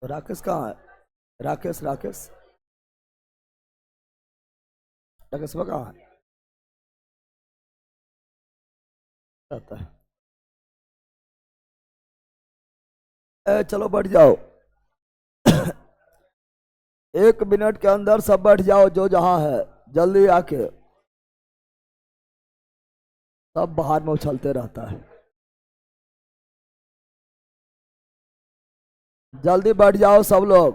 राकेश कहाँ है? राकेश राकेश राकेश वो कहाँ है? रहता है। चलो बैठ जाओ। 1 मिनट के अंदर सब बैठ जाओ जो जहां है। जल्दी आके। सब बाहर में उछलते रहता है। जल्दी बैठ जाओ सब लोग।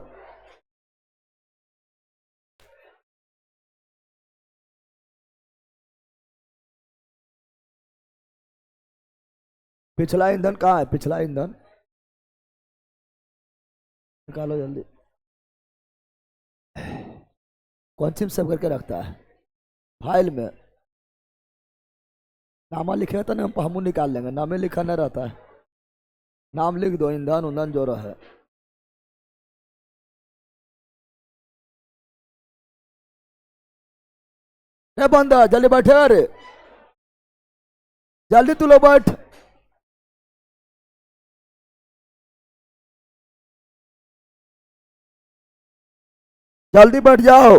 पिछला ईंधन कहाँ है? पिछला ईंधन निकालो जल्दी। कौन सी सेव करके रखता है? फाइल में नामा लिखे रहता ना, हम निकाल लेंगे। नामे लिखा नहीं रहता है। नाम लिख दो, ईंधन उंधन जो रहे। नहीं बंद है, जल्दी बैठे। अरे जल्दी तू लोग बैठ। जल्दी बैठ जाओ।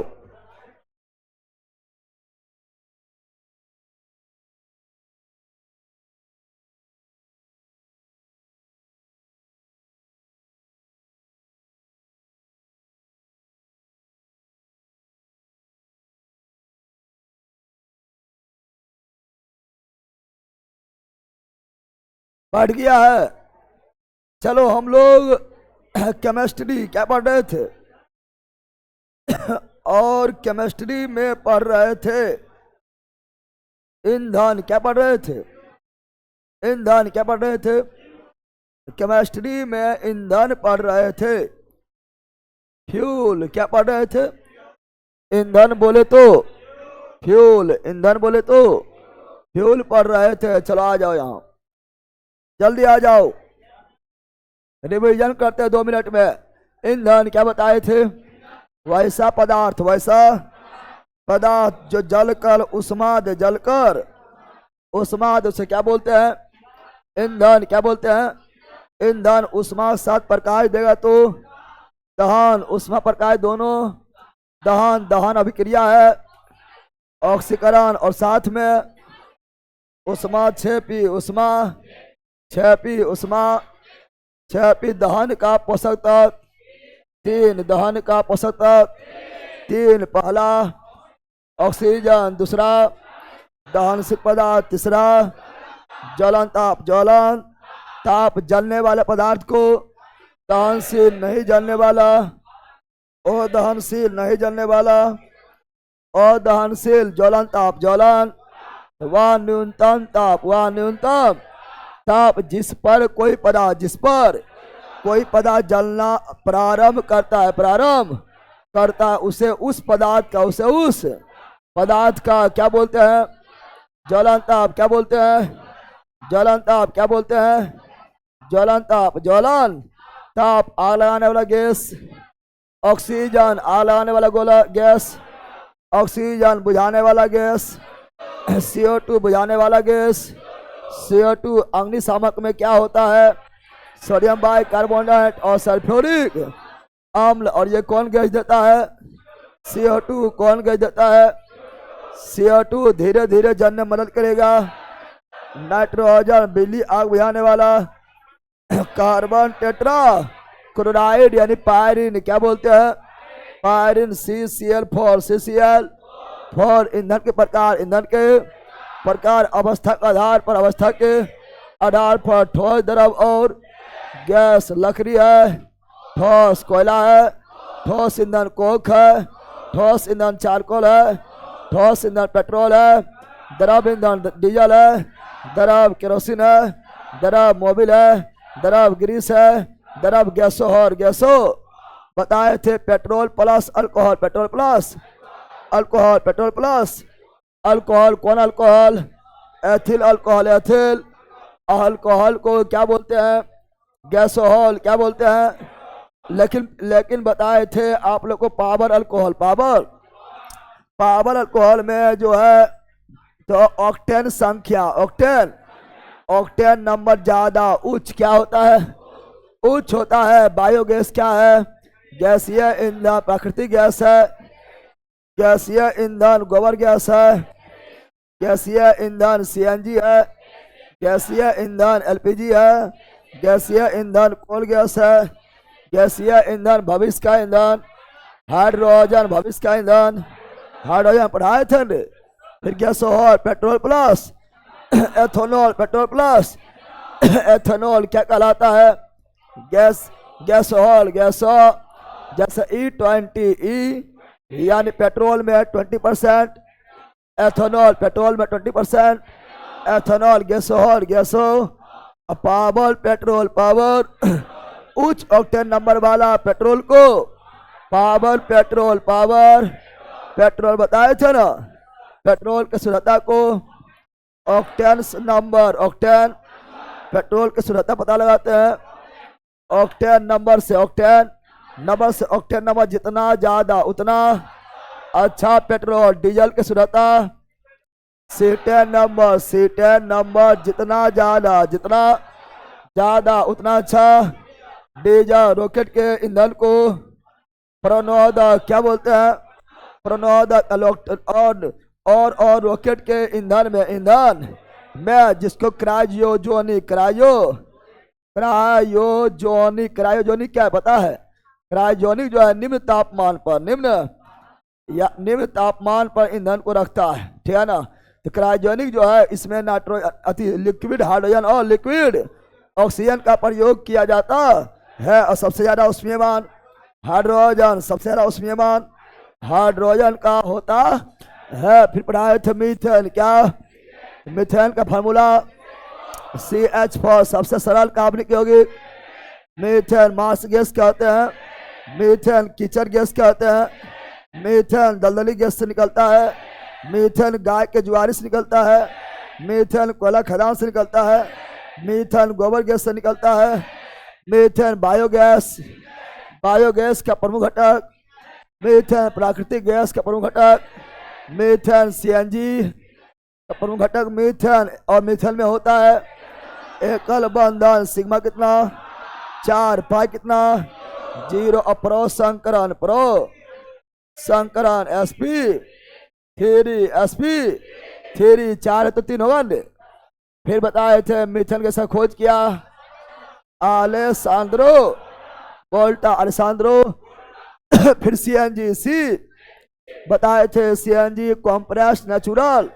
बैठ गया है। चलो हम लोग केमिस्ट्री क्या पढ़ रहे थे? और केमिस्ट्री में पढ़ रहे थे ईंधन। क्या पढ़ रहे थे? ईंधन। क्या पढ़ रहे थे? केमिस्ट्री में ईंधन पढ़ रहे थे। फ्यूल। क्या पढ़ रहे थे? ईंधन बोले तो फ्यूल। ईंधन बोले तो फ्यूल पढ़ रहे थे। चलो आ जाओ यहाँ। जल्दी आ जाओ। रिवीजन करते हैं 2 मिनट में। ईंधन क्या बताए थे? वैसा पदार्थ, वैसा पदार्थ जो जलकर उष्माद, जलकर उष्माद, उसे क्या बोलते हैं? ईंधन। क्या बोलते हैं? ईंधन। उष्मा 7 प्रकाश देगा तो दहन, उष्मा प्रकाश दोनों दहन। दहन अभिक्रिया है ऑक्सीकरण। और साथ में उष्मा 6p, उष्मा 6p, उष्मा 6p। दहन का पोषक तत्व 3। दहन का पोषक तत्व 3। पहला ऑक्सीजन, दूसरा दहनशील पदार्थ, तीसरा ज्वलन ताप। ज्वलन ताप जलने वाले पदार्थ को दहनशील, नहीं जलने वाला अदहनशील, नहीं जलने वाला अदहनशील। ज्वलन ताप, ज्वलन वह न्यूनतम ताप, वह न्यूनतम ताप जिस पर कोई पदार्थ, जिस पर कोई पदार्थ जलना प्रारंभ करता है, प्रारंभ करता है, उसे उस पदार्थ का, उसे उस पदार्थ का क्या बोलते हैं? ज्वलन ताप। क्या बोलते हैं? ज्वलन ताप। क्या बोलते हैं? ज्वलन ताप। ज्वलन ताप आग लगाने वाला गैस ऑक्सीजन, आग लगाने वाला गोला गैस ऑक्सीजन, बुझाने वाला गैस CO2, बुझाने वाला गैस CO2। अग्निशामक में क्या होता है? सोडियम बाइकार्बोनेट और सल्फ्यूरिक अम्ल। और ये कौन गैस देता है? CO2। कौन गैस देता है? CO2 धीरे धीरे जलने में मदद करेगा। नाइट्रोजन बिजली आग बुझाने वाला। कार्बन टेट्रा क्लोराइड यानी पायरिन। क्या बोलते हैं? Pyrene CCl4। CCl4। ईंधन के प्रकार, ईंधन के प्रकार अवस्था के आधार पर, अवस्था के आधार पर ठोस, द्रव और गैस। लकड़ी है, ठोस कोयला है, ठोस ईंधन कोक है, ठोस ईंधन चारकोल है, ठोस ईंधन पेट्रोल है, द्रव ईंधन डीजल है, द्रव केरोसिन है, द्रव मोबिल है, द्रव ग्रीस है, द्रव गैसो और गैसो बताए थे। Petrol plus alcohol, petrol plus alcohol, petrol plus alcohol. कौन alcohol? Ethyl alcohol. Ethyl alcohol को क्या बोलते हैं? गैसोहॉल। क्या बोलते हैं? लेकिन बताए थे आप लोग को पावर अल्कोहल। पावर अल्कोहल में जो है तो ऑक्टेन संख्या, ऑक्टेन नंबर ज्यादा उच्च क्या होता है? उच्च होता है। बायोगैस क्या है? गैसीय ईंधन, प्राकृतिक गैस है। गैसीय ईंधन गोबर गैस है। गैसीय ईंधन सीएनजी है। गैसीय ईंधन एलपीजी है। गैसीय ईंधन कोल गैस है। गैसीय ईंधन भविष्य का ईंधन। हाइड्रोजन भविष्य का ईंधन। हाइड्रोजन पढ़ाए थे। फिर gasohol petrol plus ethanol, petrol plus ethanol क्या कहलाता है? गैसोहॉल। गैसो जैसे E20 यानी पेट्रोल में 20%, एथेनॉल पेट्रोल में 20%, एथेनॉल गैसोहॉल। गैसो पावर पेट्रोल, पावर उच्च ऑक्टेन नंबर वाला पेट्रोल को पावर पेट्रोल, पावर पेट्रोल बताए थे ना। पेट्रोल की शुद्धता को ऑक्टेन नंबर, ऑक्टेन पेट्रोल की शुद्धता पता लगाते हैं ऑक्टेन नंबर से। ऑक्टेन नंबर से, ऑक्टेन नंबर जितना ज्यादा उतना अच्छा पेट्रोल। डीजल की शुद्धता C10 नंबर, C10 नंबर जितना ज्यादा उतना अच्छा डीजल। रॉकेट के ईंधन को प्रणोदक क्या बोलते हैं? प्रणोदक। और रॉकेट के ईंधन में जिसको क्रायोजोनिक क्या है पता है? क्रायोजोनिक जो है निम्न तापमान पर ईंधन को रखता है, ठीक है ना। तो क्रायोजोनिक जो है इसमें अति लिक्विड हाइड्रोजन और लिक्विड ऑक्सीजन का प्रयोग किया जाता है। और सबसे ज्यादा उष्मीयमान हाइड्रोजन, सबसे ज्यादा उष्मीयमान हाइड्रोजन का होता है। फिर पढ़ाए थे मीथेन। क्या? मीथेन का फार्मूला CH4, सबसे सरल कार्बनिक यौगिक। मीथेन मास गैस कहते हैं। मीथेन कीचड़ गैस कहते हैं। मीथेन दलदली गैस से निकलता है। मीथेन गाय के जुआरी से निकलता है। मीथेन कोयला खदान से निकलता है। मीथेन गोबर गैस से निकलता है। मीथेन बायोगैस का प्रमुख घटक। मीथेन प्राकृतिक गैस का प्रमुख घटक। मीथेन सीएनजी का प्रमुख घटक। मीथेन और मीथेन में होता है एकल बंधन। सिग्मा कितना? 4। पाई कितना? 0। और प्रो संकरण sp3 4 है तो 3 होगा न। फिर बताए थे मीथेन कैसा खोज किया? अलेसांद्रो वोल्टा, अलेसांद्रो। फिर सीएनजी बताए थे। CNG compressed natural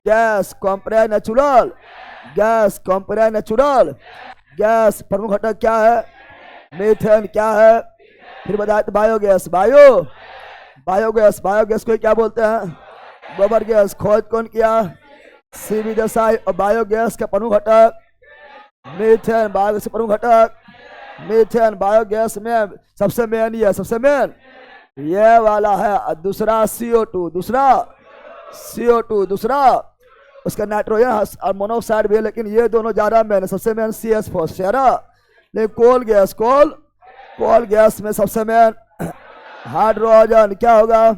gas, gas प्रमुख घटक क्या है? मीथेन क्या है? फिर बताए थे बायोगैस। बायोगैस को क्या बोलते हैं? गोबर गैस। खोज कौन किया? CB देसाई। और बायोगैस का प्रमुख घटक मीथेन, बायोगैस प्रमुख घटक मीथेन। बायोगैस में सबसे मेन ये वाला है। दूसरा CO2, दूसरा उसका नाइट्रोजन और मोनोऑक्साइड भी है, लेकिन ये दोनों ज्यादा मेन है। सबसे मेन CH4 शेरा। लेकिन कोल गैस में सबसे मेन हाइड्रोजन क्या होगा?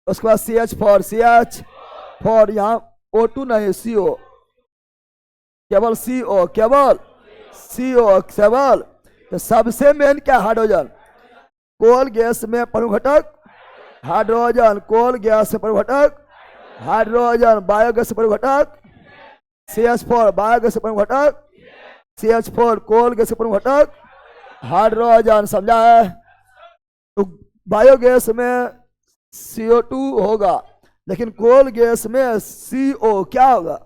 उसके बाद CH4 यहाँ O2 नहीं, CO, केवल CO। तो सबसे मेन क्या? हाइड्रोजन। कोल गैस में प्रमुख घटक हाइड्रोजन। कोल गैस से प्रमुख घटक हाइड्रोजन। बायोगैस से प्रमुख घटक CH4। बायोगैस से प्रमुख घटक CH4। कोल गैस से प्रमुख घटक हाइड्रोजन। समझा है? तो बायोगैस में CO2 होगा, लेकिन कोल गैस में CO क्या होगा?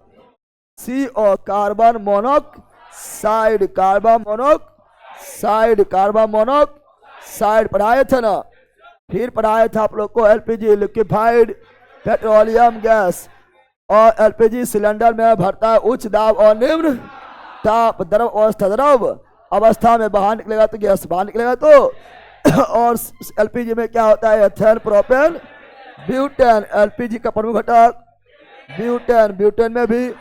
CO कार्बन मोनोक्साइड पढ़ाए थे ना। फिर पढ़ाए थे आप लोग को LPG लिक्विफाइड पेट्रोलियम गैस। और LPG सिलेंडर में भरता है उच्च दाब और निम्न ताप द्रव अवस्था में बाहर निकलेगा तो गैस बाहर निकलेगा तो। और LPG में क्या होता है? Ethane, propane, butane. LPG का प्रमुख घटक ब्यूटेन में भी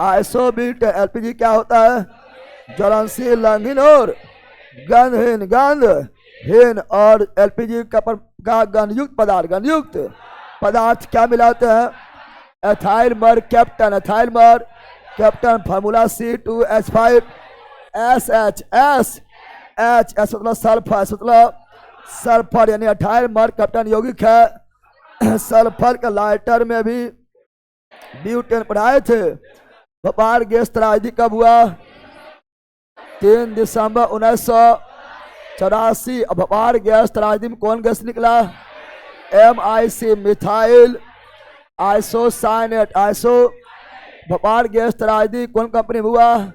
आइसोब्यूटेन। LPG क्या होता है? ज्वलनशील, लंघन और गंधहीन। और LPG का गंधयुक्त पदार्थ क्या मिलाते हैं? एथाइल मर captain, formula C2H5 S H S H S मतलब सल्फर, मतलब सल्फर यानी 28 मार्क कैप्टन यौगिक है। सल्फर का लाइटर में भी ब्यूटेन पढ़ाए थे। भोपाल गैस त्रासदी कब हुआ? 3 दिसंबर 1984। भोपाल गैस त्रासदी में कौन गैस निकला? MIC methyl isocyanate iso. Bhopal gas त्रासदी कौन कंपनी में हुआ?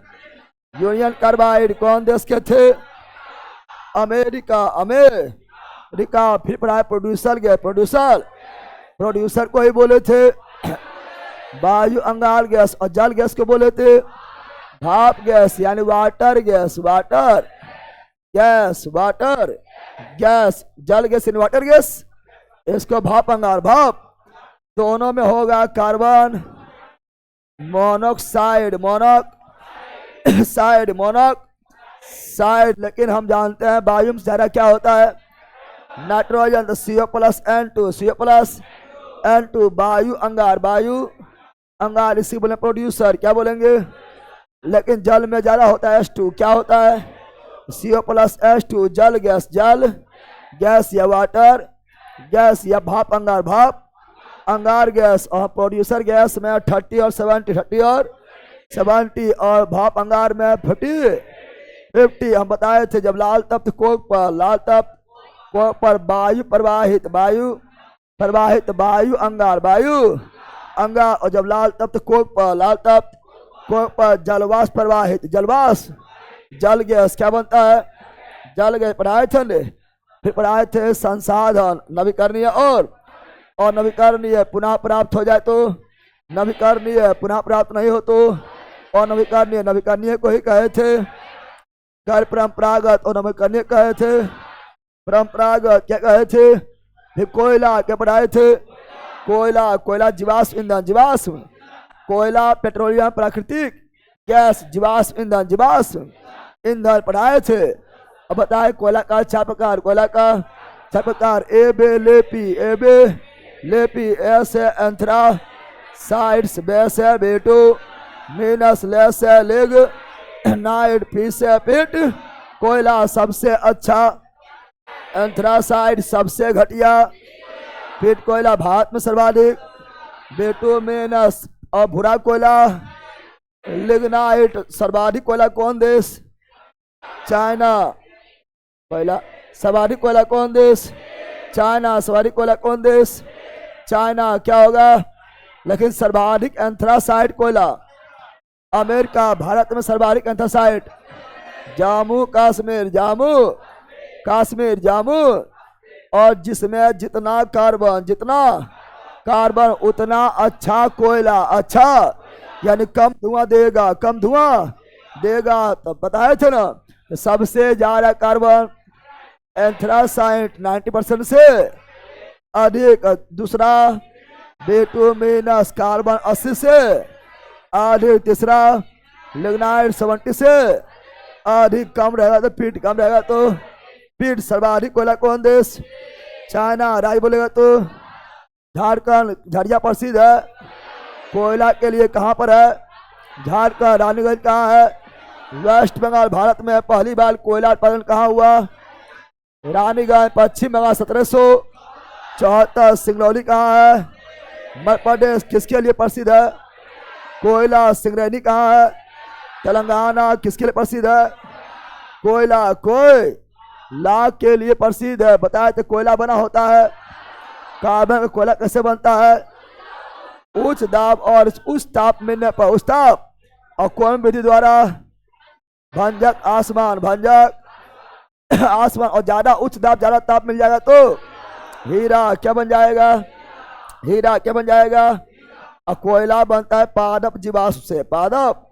Union carbide. कौन देश के थे? America, America. फिर पढ़ाए प्रोड्यूसर गैस, प्रोड्यूसर को ही बोले थे वायु अंगार गैस, और जल गैस को बोले थे भाप गैस यानी water gas, water gas, water gas. जल गैस यानी वाटर गैस, इसको भाप अंगार, भाप। दोनों में होगा कार्बन मोनोक्साइड, मोनोक्साइड, मोनोक्साइड। लेकिन हम जानते हैं वायु में ज्यादा क्या होता है? नाइट्रोजन। तो CO+N2, CO+N2 वायु अंगार, वायु अंगार। इसी बोले प्रोड्यूसर, क्या बोलेंगे? लेकिन जल में ज्यादा होता है H2, क्या होता है? CO+H2 जल गैस, जल गैस या वाटर गैस या भाप अंगार, भाप अंगार गैस। और प्रोड्यूसर गैस में 30 और 70, 30 और 70, और भाप अंगार में 50। हम बताए थे जब लाल तप्त कोक पर, लाल तप्त कोक पर वायु प्रवाहित, वायु प्रवाहित, वायु अंगार, वायु अंगार। और जब लाल तप्त कोक पर, लाल तप्त कोक पर जलवाष्प प्रवाहित, जलवाष्प, जल गैस, क्या बनता है? जल गैस पढ़ाए थे ने। फिर पढ़ाए थे संसाधन नवीकरणीय और नवीकरणीय पुनः प्राप्त हो जाए तो, नवीकरणीय पुनः प्राप्त नहीं हो तो और नवीकरणीय, नवीकरणीय को ही कहे थे कर परंपरागत, और नवीकरणीय कहे थे परंपरागत। क्या कहे थे? फिर कोयला, क्या पढ़ाए थे? कोयला, कोयला जीवाश्म ईंधन, जीवाश्म कोयला, पेट्रोलियम प्राकृतिक गैस, जीवाश्म ईंधन, जीवाश्म ईंधन पढ़ाए थे। अब बताए कोयला का 4 प्रकार, कोयला का 4 प्रकार। एबे लेपी, एबे लेपी, एस है एंथ्रासाइड्स, बेस है बेटो मीनस, लेस है लेग नाइट, पीस है पिट। कोयला सबसे अच्छा, एंथ्रासाइड सबसे घटिया, पिट कोयला भारत में सर्वाधिक, बेटुमिनस और भूरा कोयला लिग्नाइट सर्वाधिक। कोयला कौन देश? चाइना। कोयला सर्वाधिक, कोयला कौन देश? चाइना। सर्वाधिक कोयला कौन देश? चाइना। क्या होगा? लेकिन सर्वाधिक एंथ्रासाइड कोयला अमेरिका। भारत में सर्वाधिक एंथ्रासाइड जम्मू कश्मीर, जम्मू कश्मीर, जम्मू। और जिसमें जितना कार्बन, जितना कार्बन उतना अच्छा कोयला, अच्छा यानी कम धुआं देगा, कम धुआं देगा। तब बताए थे ना सबसे ज्यादा कार्बन एंथ्रासाइड 90% से अधिक। दूसरा बेटुमिनस कार्बन 80 से अधिक। तीसरा लिग्नाइट 70 से अधिक। कम रहेगा तो पीट, कम रहेगा तो पीट। सर्वाधिक कोयला कौन देश? चाइना। राय बोलेगा तो झारखंड, झरिया प्रसिद्ध है कोयला के लिए। कहाँ पर है? झारखंड। रानीगंज कहाँ है? वेस्ट बंगाल। भारत में पहली बार कोयला उत्पादन कहाँ हुआ? रानीगंज, पश्चिम बंगाल 1774। सिंगरौली कहाँ है? मध्य प्रदेश। किसके लिए प्रसिद्ध है? कोयला। सिंगरौली कहाँ है? तेलंगाना। किसके लिए प्रसिद्ध है? कोयला, कोयला के लिए प्रसिद्ध है। बताया तो कोयला बना होता है कार्बन का। कोयला कैसे बनता है? उच्च दाब और उच्च ताप मिलने पर, उच्च ताप और कौन विधि द्वारा? भंजक आसमान, भंजक आसमान। और ज्यादा उच्च दाब, ज्यादा ताप मिल जाएगा तो हीरा। क्या बन जाएगा? हीरा। क्या बन जाएगा? और कोयला बनता है पादप जीवाश्म से, पादप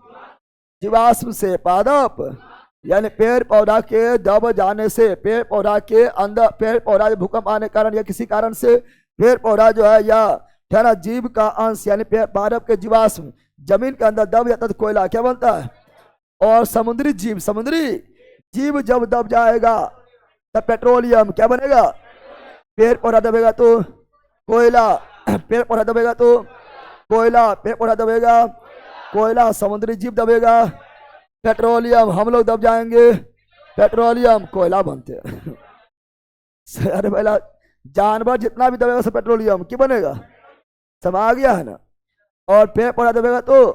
जीवाश्म से। पादप यानी पेड़ पौधा के दब जाने से, पेड़ पौधा के अंदर, पेड़ पौधा भूकंप आने के कारण या किसी कारण से पेड़ पौधा जो है या ठहरा जीव का अंश यानी पादप के जीवाश्म जमीन के अंदर दब जाता तो कोयला क्या बनता है? और समुद्री जीव, समुद्री जीव जब दब जाएगा तब पेट्रोलियम क्या बनेगा? पेड़ पौधा दबेगा तो कोयला, पेड़ पौधा दबेगा तो कोयला, पेड़ पौधा दबेगा कोयला, समुद्री जीव दबेगा पेट्रोलियम हम लोग दब जाएंगे, पेट्रोलियम कोयला बनते हैं। अरे पहला जानवर जितना भी दबेगा सब पेट्रोलियम की बनेगा, सब आ गया है ना। और पेड़ पौधा दबेगा तो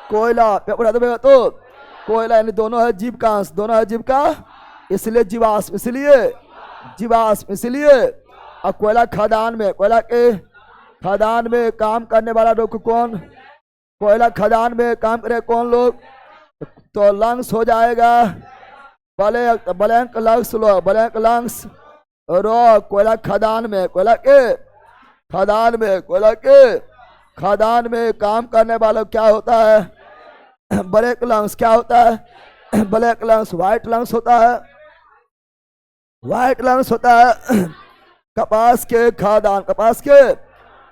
कोयला, पेड़ पौधा दबेगा तो कोयला, यानी दोनों है जीव का अंश, दोनों है जीव का, इसलिए जीवाश्म, इसलिए जीवाश्म, इसलिए। अब कोयला खदान में, कोयला के खदान में काम करने वाला लोग कौन, कोयला खदान में काम करे कौन लोग, तो लंग्स हो जाएगा ब्लैंक लंग्स, लो ब्लैंक लंग्स रो। कोयला खदान में, कोयला के खदान में, कोयला के खदान में काम करने वाला क्या होता है, ब्लैक लंग्स। क्या होता है ब्लैक लंग्स, व्हाइट लंग्स होता है, व्हाइट लंग्स होता है। कपास के खदान, कपास के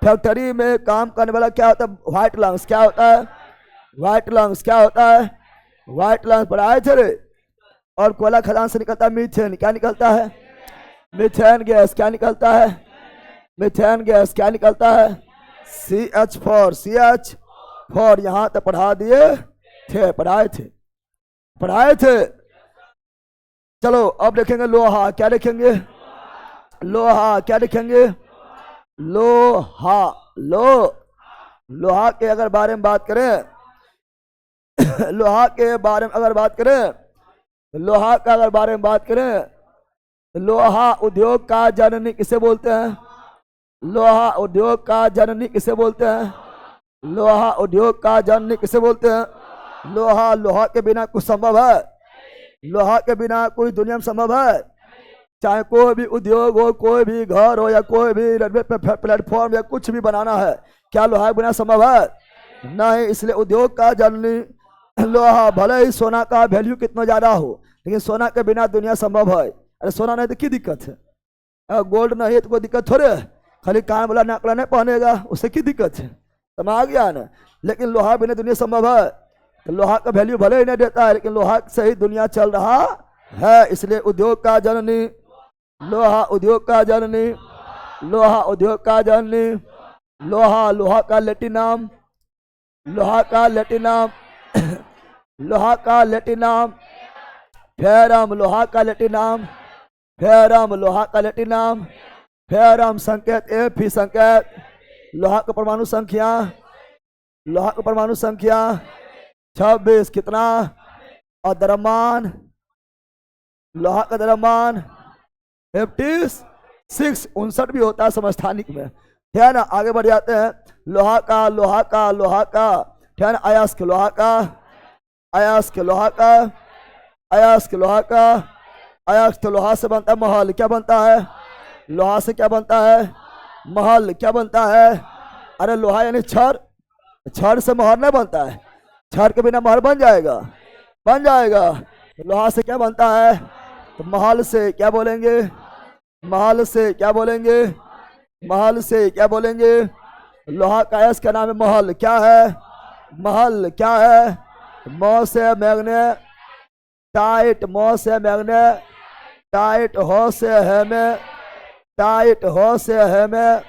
फैक्ट्री में काम करने वाला क्या होता है, व्हाइट लंग्स। क्या होता है व्हाइट लंग्स, क्या होता है व्हाइट लंग्स, पढ़ाए थे रे। और कोयला खदान से निकलता है मीथेन, क्या निकलता है, मीथेन गैस। क्या निकलता है मीथेन गैस, क्या निकलता है CH4, CH4। यहां तक पढ़ा दिए थे, पढ़ाए थे, पढ़ाए थे। चलो अब देखेंगे लोहा, क्या देखेंगे लोहा, क्या देखेंगे लोहा। लोहा के अगर बारे में बात करें, लोहा के बारे में अगर बात करें, लोहा का अगर बारे में बात करें, लोहा उद्योग का जननी किसे बोलते हैं, लोहा उद्योग का जननी किसे बोलते हैं, लोहा उद्योग का जननी किसे बोलते हैं। लोहा, लोहा के बिना कुछ संभव है, लोहा के बिना कोई दुनिया में संभव है, चाहे कोई भी उद्योग हो, कोई भी घर हो, या कोई भी रेलवे प्लेटफॉर्म या कुछ भी बनाना है, क्या लोहा के बिना संभव है, नहीं। इसलिए उद्योग का जननी लोहा। भले ही सोना का वैल्यू कितना ज्यादा हो, लेकिन सोना के बिना दुनिया संभव है। अरे सोना नहीं तो की दिक्कत है, गोल्ड नहीं है तो कोई दिक्कत थोड़े है, खाली कान वाला नाकला नहीं पहनेगा उससे की दिक्कत है, समझ आ गया ना। लेकिन लोहा बिना दुनिया संभव है, तो लोहा का वैल्यू भले ही नहीं देता है, लेकिन लोहा से ही दुनिया चल रहा है। इसलिए उद्योग का जननी लोहा, उद्योग का जननी लोहा, उद्योग का जननी लोहा। लोहा का लैटिन नाम, लोहा का लैटिन नाम, लोहा का लैटिन नाम फेरम, लोहा का लैटिन नाम फेरम, लोहा का लैटिन नाम फेरम। संकेत Fe संकेत, लोहा का परमाणु संख्या, लोहा का परमाणु संख्या 26, कितना, और द्रव्यमान, लोहा का द्रव्यमान 56, 59 भी होता है समस्थानिक में, ठीक है ना। आगे बढ़ जाते हैं। लोहा का, लोहा का, लोहा का, ठीक है ना। अयस्क, लोहा का, अयस्क, लोहा का, अयस्क, लोहा का, अयस्क लोहा से बनता है महल। क्या बनता है लोहा से, क्या बनता है महल, क्या बनता है। अरे लोहा यानी छड़, छड़ से महल नहीं बनता है, छड़ के बिना महल बन जाएगा, बन जाएगा। लोहा से क्या बनता है, तो महल से क्या बोलेंगे, महल से क्या बोलेंगे, महल से क्या बोलेंगे। लोहा का अयस्क का नाम है महल। क्या है महल, क्या है, मौ से मैग्ने टाइट, मौ से मैग्ने टाइट, हो से है में टाइट, हो से है में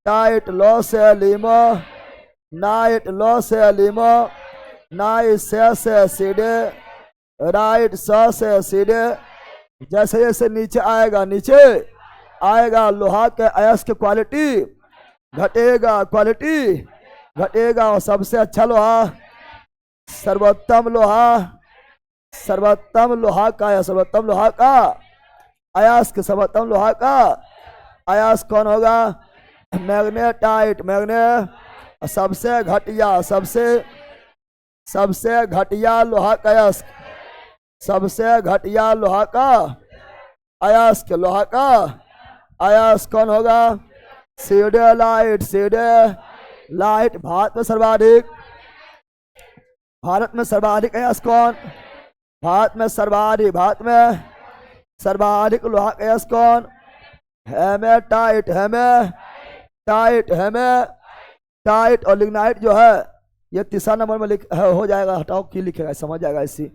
टाइट, लो से लीमो नाइट, लो से लीमो नाइट, से सीधे राइट, से सीधे। जैसे जैसे नीचे आएगा, नीचे आएगा, लोहा के अयस्क की क्वालिटी घटेगा, क्वालिटी घटेगा। और सबसे अच्छा लोहा, सर्वोत्तम लोहा, सर्वोत्तम लोहा का है, सर्वोत्तम लोहा का अयस्क, सर्वोत्तम लोहा का अयस्क कौन होगा, मैग्नेटाइट, मैग्ने। सबसे घटिया, सबसे घटिया लोहा का अयस्क, सबसे घटिया लोहा का अयस्क, लोहा का अयस्क कौन होगा, सीडे लाइट, सीडे लाइट। भारत में सर्वाधिक, भारत में सर्वाधिक अयस्क कौन, भारत में सर्वाधिक, भारत में सर्वाधिक लोहा का अयस्क कौन, हेमेटाइट, हेमेटाइट, हेमेटाइट। और लिग्नाइट जो है ये तीसरा नंबर में हो जाएगा, हटाओ की लिखेगा, समझ जाएगा इसी।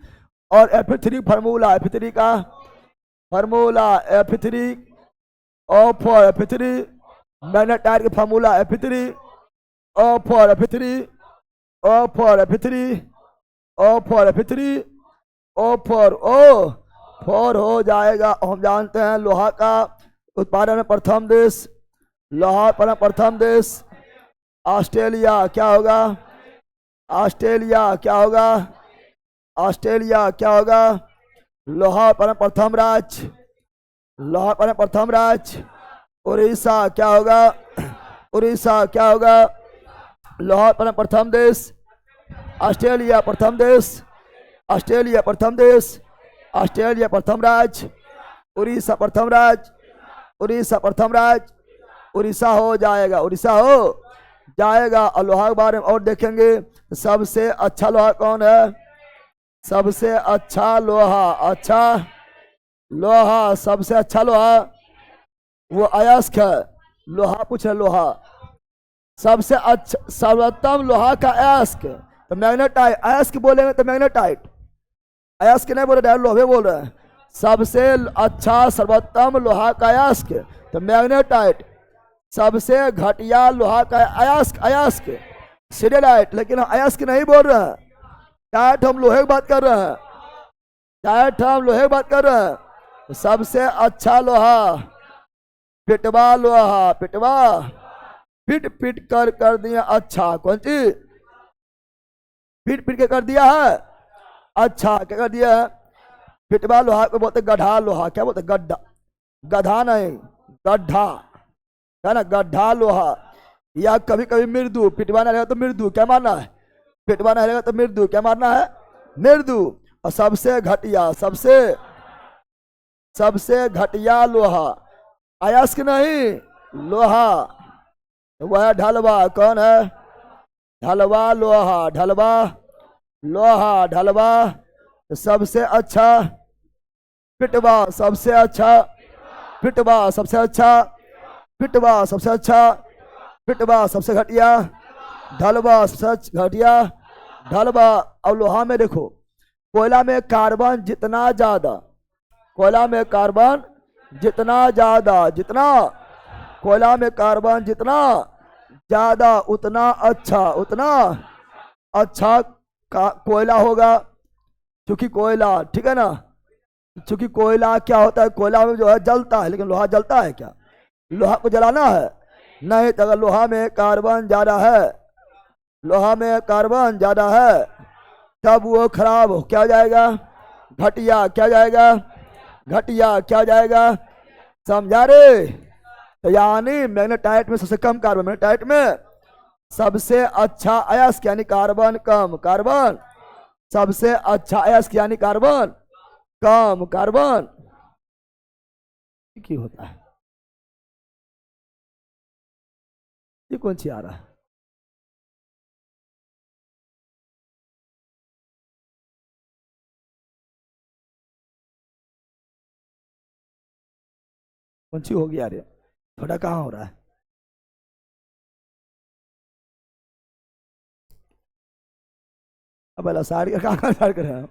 और Fe3 फार्मूला, Fe3 का formula, Fe3 O four Fe3, magnetite का formula Fe3 O four Fe3, O four Fe3, O four Fe3, O4 हो जाएगा। हम जानते हैं लोहा का उत्पादन में प्रथम देश, लोहा उत्पादन प्रथम देश ऑस्ट्रेलिया। क्या होगा? ऑस्ट्रेलिया। क्या होगा? ऑस्ट्रेलिया। क्या होगा? लोहा उत्पादन प्रथम राज्य, लोहा उत्पादन प्रथम राज्य उड़ीसा। क्या होगा? उड़ीसा। क्या होगा? लोहा उत्पादन प्रथम देश ऑस्ट्रेलिया, प्रथम देश ऑस्ट्रेलिया, प्रथम देश ऑस्ट्रेलिया, प्रथम राज्य उड़ीसा, प्रथम राज्य उड़ीसा, प्रथम राज्य उड़ीसा हो जाएगा, उड़ीसा हो जाएगा। और लोहा के बारे में और देखेंगे। सबसे अच्छा लोहा कौन है? सबसे अच्छा लोहा, अच्छा लोहा, सबसे अच्छा लोहा वो अयस्क है। लोहा पूछ रहे, लोहा सबसे अच्छा सर्वोत्तम लोहा का अयस्क तो मैग्नेटाइट। अयस्क बोलेंगे तो मैग्नेटाइट, अयस्क नहीं बोल रहे, लोहे बोल रहे हैं। सबसे अच्छा सर्वोत्तम लोहा का अयस्क तो मैग्नेटाइट। सबसे घटिया लोहा का अयस्क, अयस्क सिडेराइट। लेकिन हम अयस्क नहीं बोल रहे हैं, टाइट हम लोहे की बात कर रहे हैं, टाइट हम लोहे की बात कर रहे हैं। सबसे अच्छा लोहा पिटवा लोहा, पिटवा पिट पिट कर दिया अच्छा। कौन चीज? पिट पिट के कर दिया है अच्छा। क्या कर दिया है? पिटवा लोहा को बोलते गड्ढा लोहा। क्या बोलते? गड्ढा, गधा नहीं, गड्ढा है ना, गड्ढा लोहा। या कभी कभी मृदु, पिटवाना रहेगा तो मृदु। क्या मानना है? पिटवाना रहेगा तो मृदु। क्या मानना है? मृदु। और सबसे घटिया, सबसे घटिया लोहा अयस्क नहीं, लोहा वह ढलवा। कौन है? ढलवा लोहा, ढलवा लोहा, ढलवा। सबसे अच्छा पिटवा, सबसे अच्छा पिटवा, सबसे अच्छा पिटवा, सबसे अच्छा पिटवा, सबसे घटिया ढलवा, सबसे घटिया ढलवा। और लोहा में देखो, कोयला में कार्बन जितना ज्यादा, कोयला में कार्बन जितना ज्यादा, जितना कोयला में कार्बन जितना ज्यादा उतना अच्छा, उतना अच्छा का कोयला होगा। क्योंकि कोयला, ठीक है ना, क्योंकि कोयला क्या होता है? कोयला में जो है जलता है, लेकिन लोहा जलता है क्या? लोहा को जलाना है नहीं। तो अगर लोहा में कार्बन ज्यादा है, लोहा में कार्बन ज्यादा है, तब वो खराब हो क्या हो जाएगा? घटिया। क्या जाएगा? घटिया। क्या जाएगा? समझा रे? तो यानी मैग्नेटाइट में सबसे कम कार्बन, मैग्नेटाइट में सबसे अच्छा अयस्क यानी कार्बन कम, कार्बन सबसे अच्छा अयस्क यानी कार्बन कम, कार्बन क्यों होता है? ये कौन सी आ रहा है? कौन सी हो गया? अरे थोड़ा कहाँ हो रहा है? अब साड़ी का कहाँ साड़ कर रहे हैं?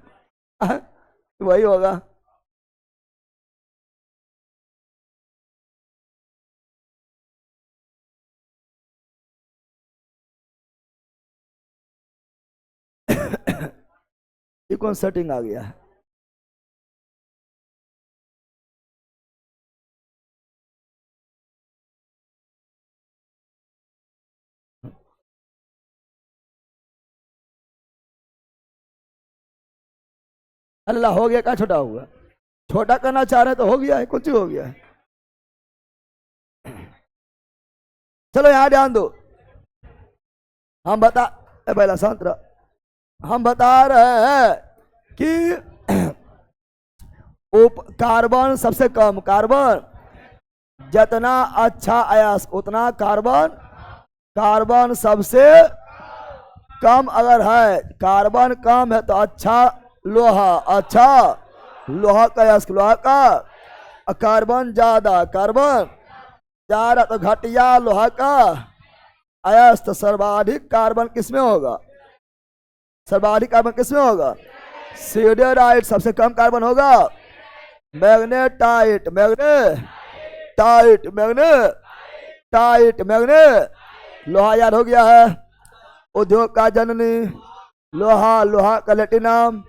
वही होगा। ये कौन सेटिंग आ गया है? अल्लाह हो गया, क्या छोटा हुआ? छोटा करना चाह रहे तो हो गया है, कुछ हो गया है। चलो यहां ध्यान दो। हम बता पहला शांत रह। हम बता रहे हैं कि कार्बन सबसे कम, कार्बन जितना अच्छा अयस्क उतना कार्बन, कार्बन सबसे कम अगर है, कार्बन कम है तो अच्छा लोहा, अच्छा लोहा का अयस्क, लोहा का। कार्बन ज्यादा, कार्बन ज्यादा तो घटिया लोहा का अयस्क। सर्वाधिक कार्बन किसमें होगा? सर्वाधिक कार्बन किसमें होगा? सिडेराइट। सबसे कम कार्बन होगा मैग्नेटाइट, मैग्नेटाइट, मैग्नेटाइट, मैग्ने। लोहा याद हो गया है? उद्योग का जननी लोहा, लोहा का लैटिनम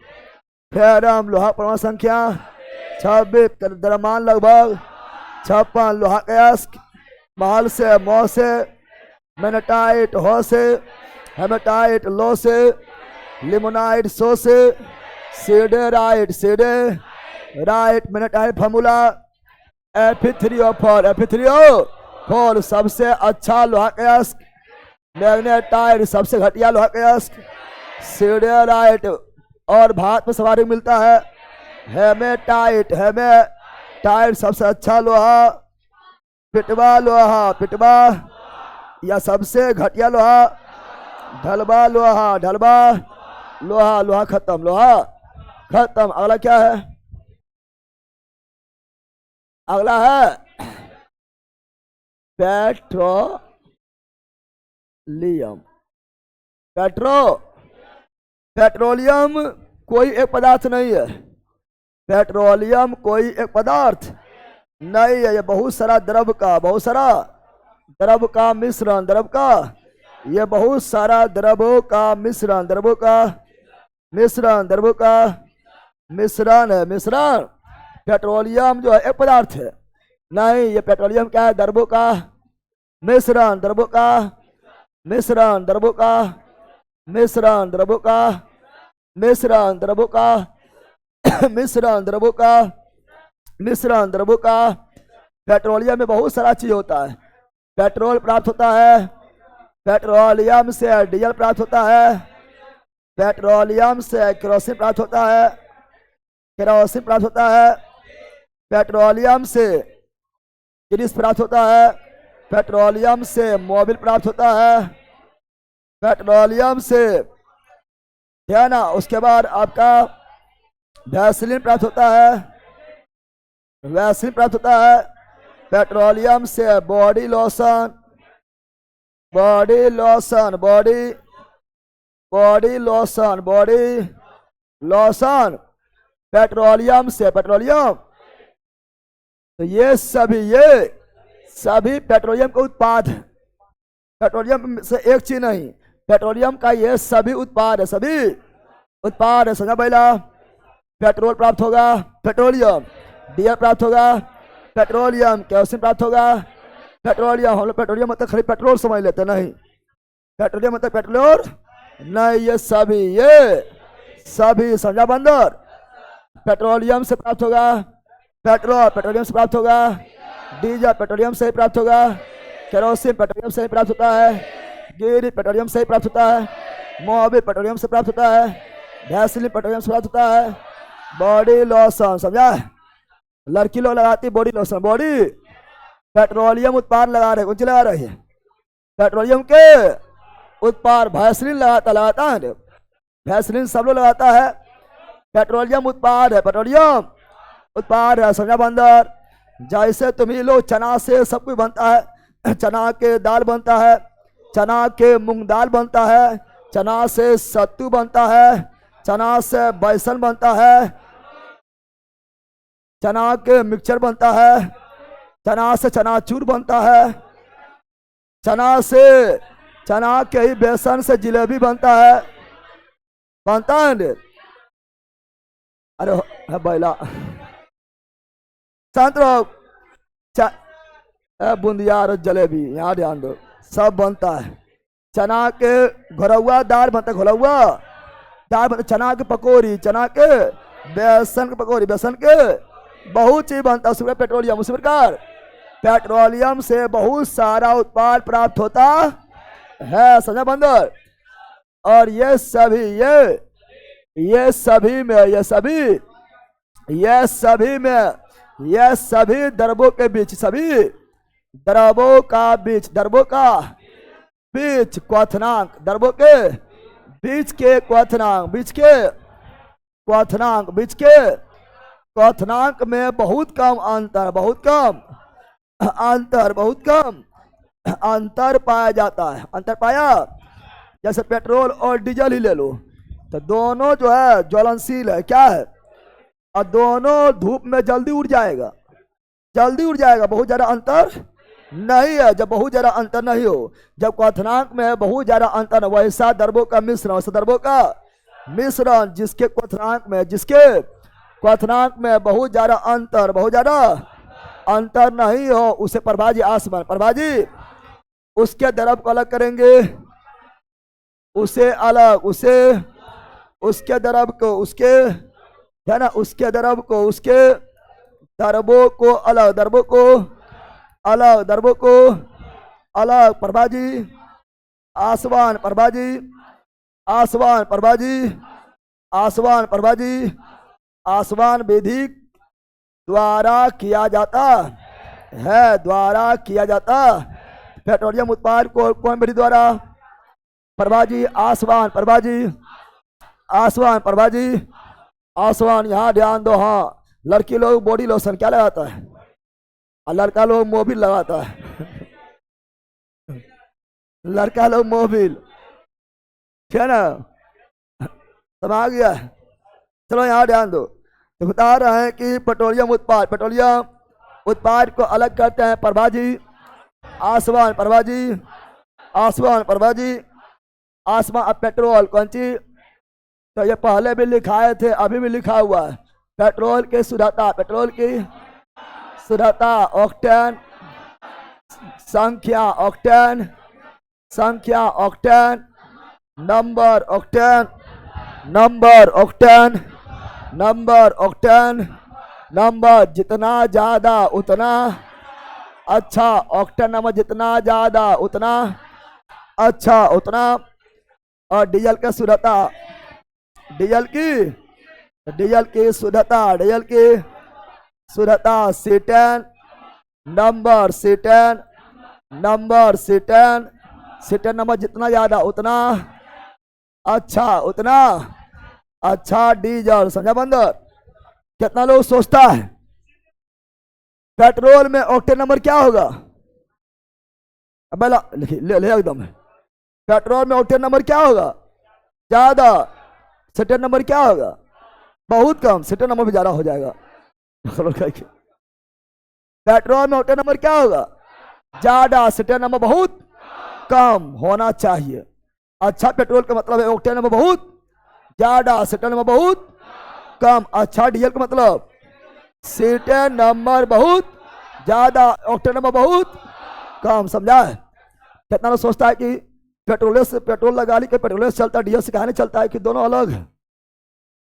फेरम लोहा परमाणु संख्या 26, द्रव्यमान लगभग 56, लोहा का अयस्क महल से मौ से, मेनेटाइट हो से, हेमेटाइट लो से, लिमोनाइट सो से, सीडेराइट सीडे राइट, मेनेटाइट फॉर्मूला Fe3O4 सबसे अच्छा लोहा का अयस्क, मैग्नेटाइट सबसे घटिया लोहा का अयस्क, सीडेराइट और भात में सवारी मिलता है, हेमेटाइट सबसे अच्छा लोहा, पिटवा या सबसे घटिया लोहा, ढलबा लोहा खत्म। अगला क्या है? अगला है पेट्रोलियम कोई एक पदार्थ नहीं है। पेट्रोलियम कोई एक पदार्थ नहीं है, ये बहुत सारा द्रव का मिश्रण, ये बहुत सारा द्रवों का मिश्रण है। पेट्रोलियम जो है एक पदार्थ है नहीं, ये पेट्रोलियम क्या है? द्रवों का मिश्रण, पेट्रोलियम में बहुत सारा चीज होता है। पेट्रोल प्राप्त होता है, पेट्रोलियम से डीजल प्राप्त होता है, पेट्रोलियम से केरोसिन प्राप्त होता है, पेट्रोलियम से ग्रीस प्राप्त होता है, पेट्रोलियम से मोबिल प्राप्त होता है, पेट्रोलियम से है ना। उसके बाद आपका वैसलीन प्राप्त होता है, पेट्रोलियम से बॉडी लोशन, पेट्रोलियम तो ये सभी पेट्रोलियम का उत्पाद है। पेट्रोलियम से एक चीज नहीं, पेट्रोलियम का ये सभी उत्पाद है, समझा पहला। पेट्रोल प्राप्त होगा, पेट्रोलियम, डीजल प्राप्त होगा, पेट्रोलियम, केरोसिन प्राप्त होगा, पेट्रोलियम। हम लोग पेट्रोलियम मतलब खाली पेट्रोल समझ लेते नहीं, पेट्रोलियम मतलब पेट्रोल नहीं, ये सभी समझा बंदर। पेट्रोलियम से प्राप्त होगा, पेट्रोलियम से प्राप्त होगा, डीजल पेट्रोलियम से ही प्राप्त होगा, केरोसिन पेट्रोलियम से ही प्राप्त होता है, गिरी पेट्रोलियम से ही प्राप्त होता है, मोबिल पेट्रोलियम से प्राप्त होता है, वैसलीन पेट्रोलियम से प्राप्त होता है, बॉडी लोशन, समझा? लड़की लोग लगाती बॉडी लोशन, बॉडी पेट्रोलियम उत्पाद लगा रहे, कौन सी लगा रही है? पेट्रोलियम के उत्पाद। वैसलीन लगाता है, वैसलीन सब लोग लगाता है, पेट्रोलियम उत्पाद है, समझा बंदर। जैसे तुम्ही लोग चना से सब कुछ बनता है, चना के दाल बनता है, चना के मूंग दाल बनता है, चना से सत्तू बनता है, चना से बेसन बनता है, चना के मिक्सचर बनता है, चना से चनाचूर बनता है, चना के ही बेसन से जिलेबी बनता है अरे बैला शांत रहो, बूंदिया और जलेबी यहाँ ध्यान दो, सब बनता है। चना के घोलौआ दाल बनता है, चना के पकौड़ी, चना के बेसन के पकौड़ी, बेसन के बहुत चीज बनता है। उसी पेट्रोलियम, उसी प्रकार पेट्रोलियम से बहुत सारा उत्पाद प्राप्त होता है, समझा बंदर। और ये सभी द्रवों के बीच, द्रवों का बीच क्वथनांक, द्रवों के बीच के क्वथनांक में बहुत कम अंतर पाया जाता है। अंतर पाया, जैसे पेट्रोल और डीजल ही ले लो, तो दोनों जो है ज्वलनशील है, क्या है, और दोनों धूप में जल्दी उड़ जाएगा, बहुत ज्यादा अंतर नहीं है। जब बहुत ज्यादा अंतर नहीं हो, जब क्वथनांक में बहुत ज्यादा अंतर है, वैसा द्रवों का मिश्रण, वैसा द्रवों का मिश्रण जिसके क्वथनांक में बहुत ज्यादा अंतर नहीं हो, उसे प्रभाजी आसमान। प्रभाजी उसके द्रव को अलग करेंगे, उसे अलग, उसके द्रव को उसके, है ना, उसके द्रव को उसके द्रवों को अलग, द्रवों को अलग। प्रभाजी आसमान, प्रभाजी आसमान, प्रभाजी आसमान, प्रभाजी आसमान विधि द्वारा किया जाता है। पेट्रोलियम उत्पाद को कौन विधि द्वारा? प्रभाजी आसमान, प्रभाजी आसमान, प्रभाजी आसमान। यहाँ ध्यान दो। हाँ, लड़की लोग बॉडी लोशन क्या लगाता है और लड़का लोग मोबिल लगाता है। लड़का लोग मोबिल, ठीक है ना, सब आ गया। चलो यहाँ ध्यान दो। तो बता रहे हैं कि पेट्रोलियम उत्पाद को अलग करते हैं प्रभाजी आसमान, प्रभाजी आसमान, प्रभाजी आसमान। अब पेट्रोल कौन सी? तो ये पहले भी लिखाए थे, अभी भी लिखा हुआ है। पेट्रोल की शुद्धता, पेट्रोल की शुद्धता, ऑक्टेन संख्या, ऑक्टेन संख्या, octane number, octane number, octane number, octane number. जितना ज्यादा उतना अच्छा, ऑक्टेन नंबर जितना ज्यादा उतना अच्छा, उतना। और डीजल की शुद्धता, डीजल की शुद्धता, cetane number, cetane number, cetane number जितना ज्यादा उतना अच्छा डीजल। समझा बंदर? कितना लोग सोचता है पेट्रोल में ऑक्टेन नंबर क्या होगा? अब ले एकदम। पेट्रोल में ऑक्टेन नंबर क्या होगा? ज्यादा। सीटेन नंबर क्या होगा? बहुत कम। सीटेन नंबर भी ज्यादा हो जाएगा। पेट्रोल में ऑक्टेन नंबर क्या होगा? ज्यादा। सीटेन नंबर बहुत कम होना चाहिए। अच्छा पेट्रोल का मतलब है ऑक्टेन नंबर बहुत ज्यादा, सीटेन नंबर बहुत कम। अच्छा डीजल का मतलब सीटेन नंबर बहुत ज्यादा, ऑक्टेन नंबर बहुत कम। समझा है? कितना लोग सोचता है कि पेट्रोल लगा ली के पेट्रोल से चलता है, डीजल से कहा नहीं चलता है, कि दोनों अलग है।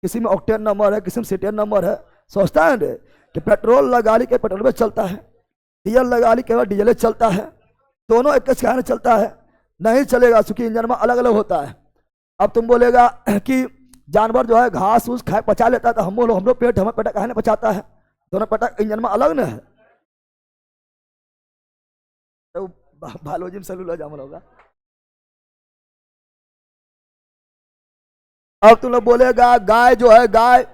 किसी में ऑक्टेन नंबर है, किसी में सीटेन नंबर है। सोचता है कि पेट्रोल लगा ली के पेट्रोल में चलता है, डीजल लगा ली के डीजल चलता है, दोनों एक कहा चलता है। नहीं चलेगा, क्योंकि इंजन में अलग अलग होता है। अब तुम बोलेगा कि जानवर जो है घास उस खाए पचा लेता है, तो हम लोग पेट हमें पेटा कहा पचाता है, दोनों पेटा इंजन में अलग न है। तो बायोलॉजी में सेलुलर जामुन होगा। अब तुम लोग बोलेगा गाय जो है, गाय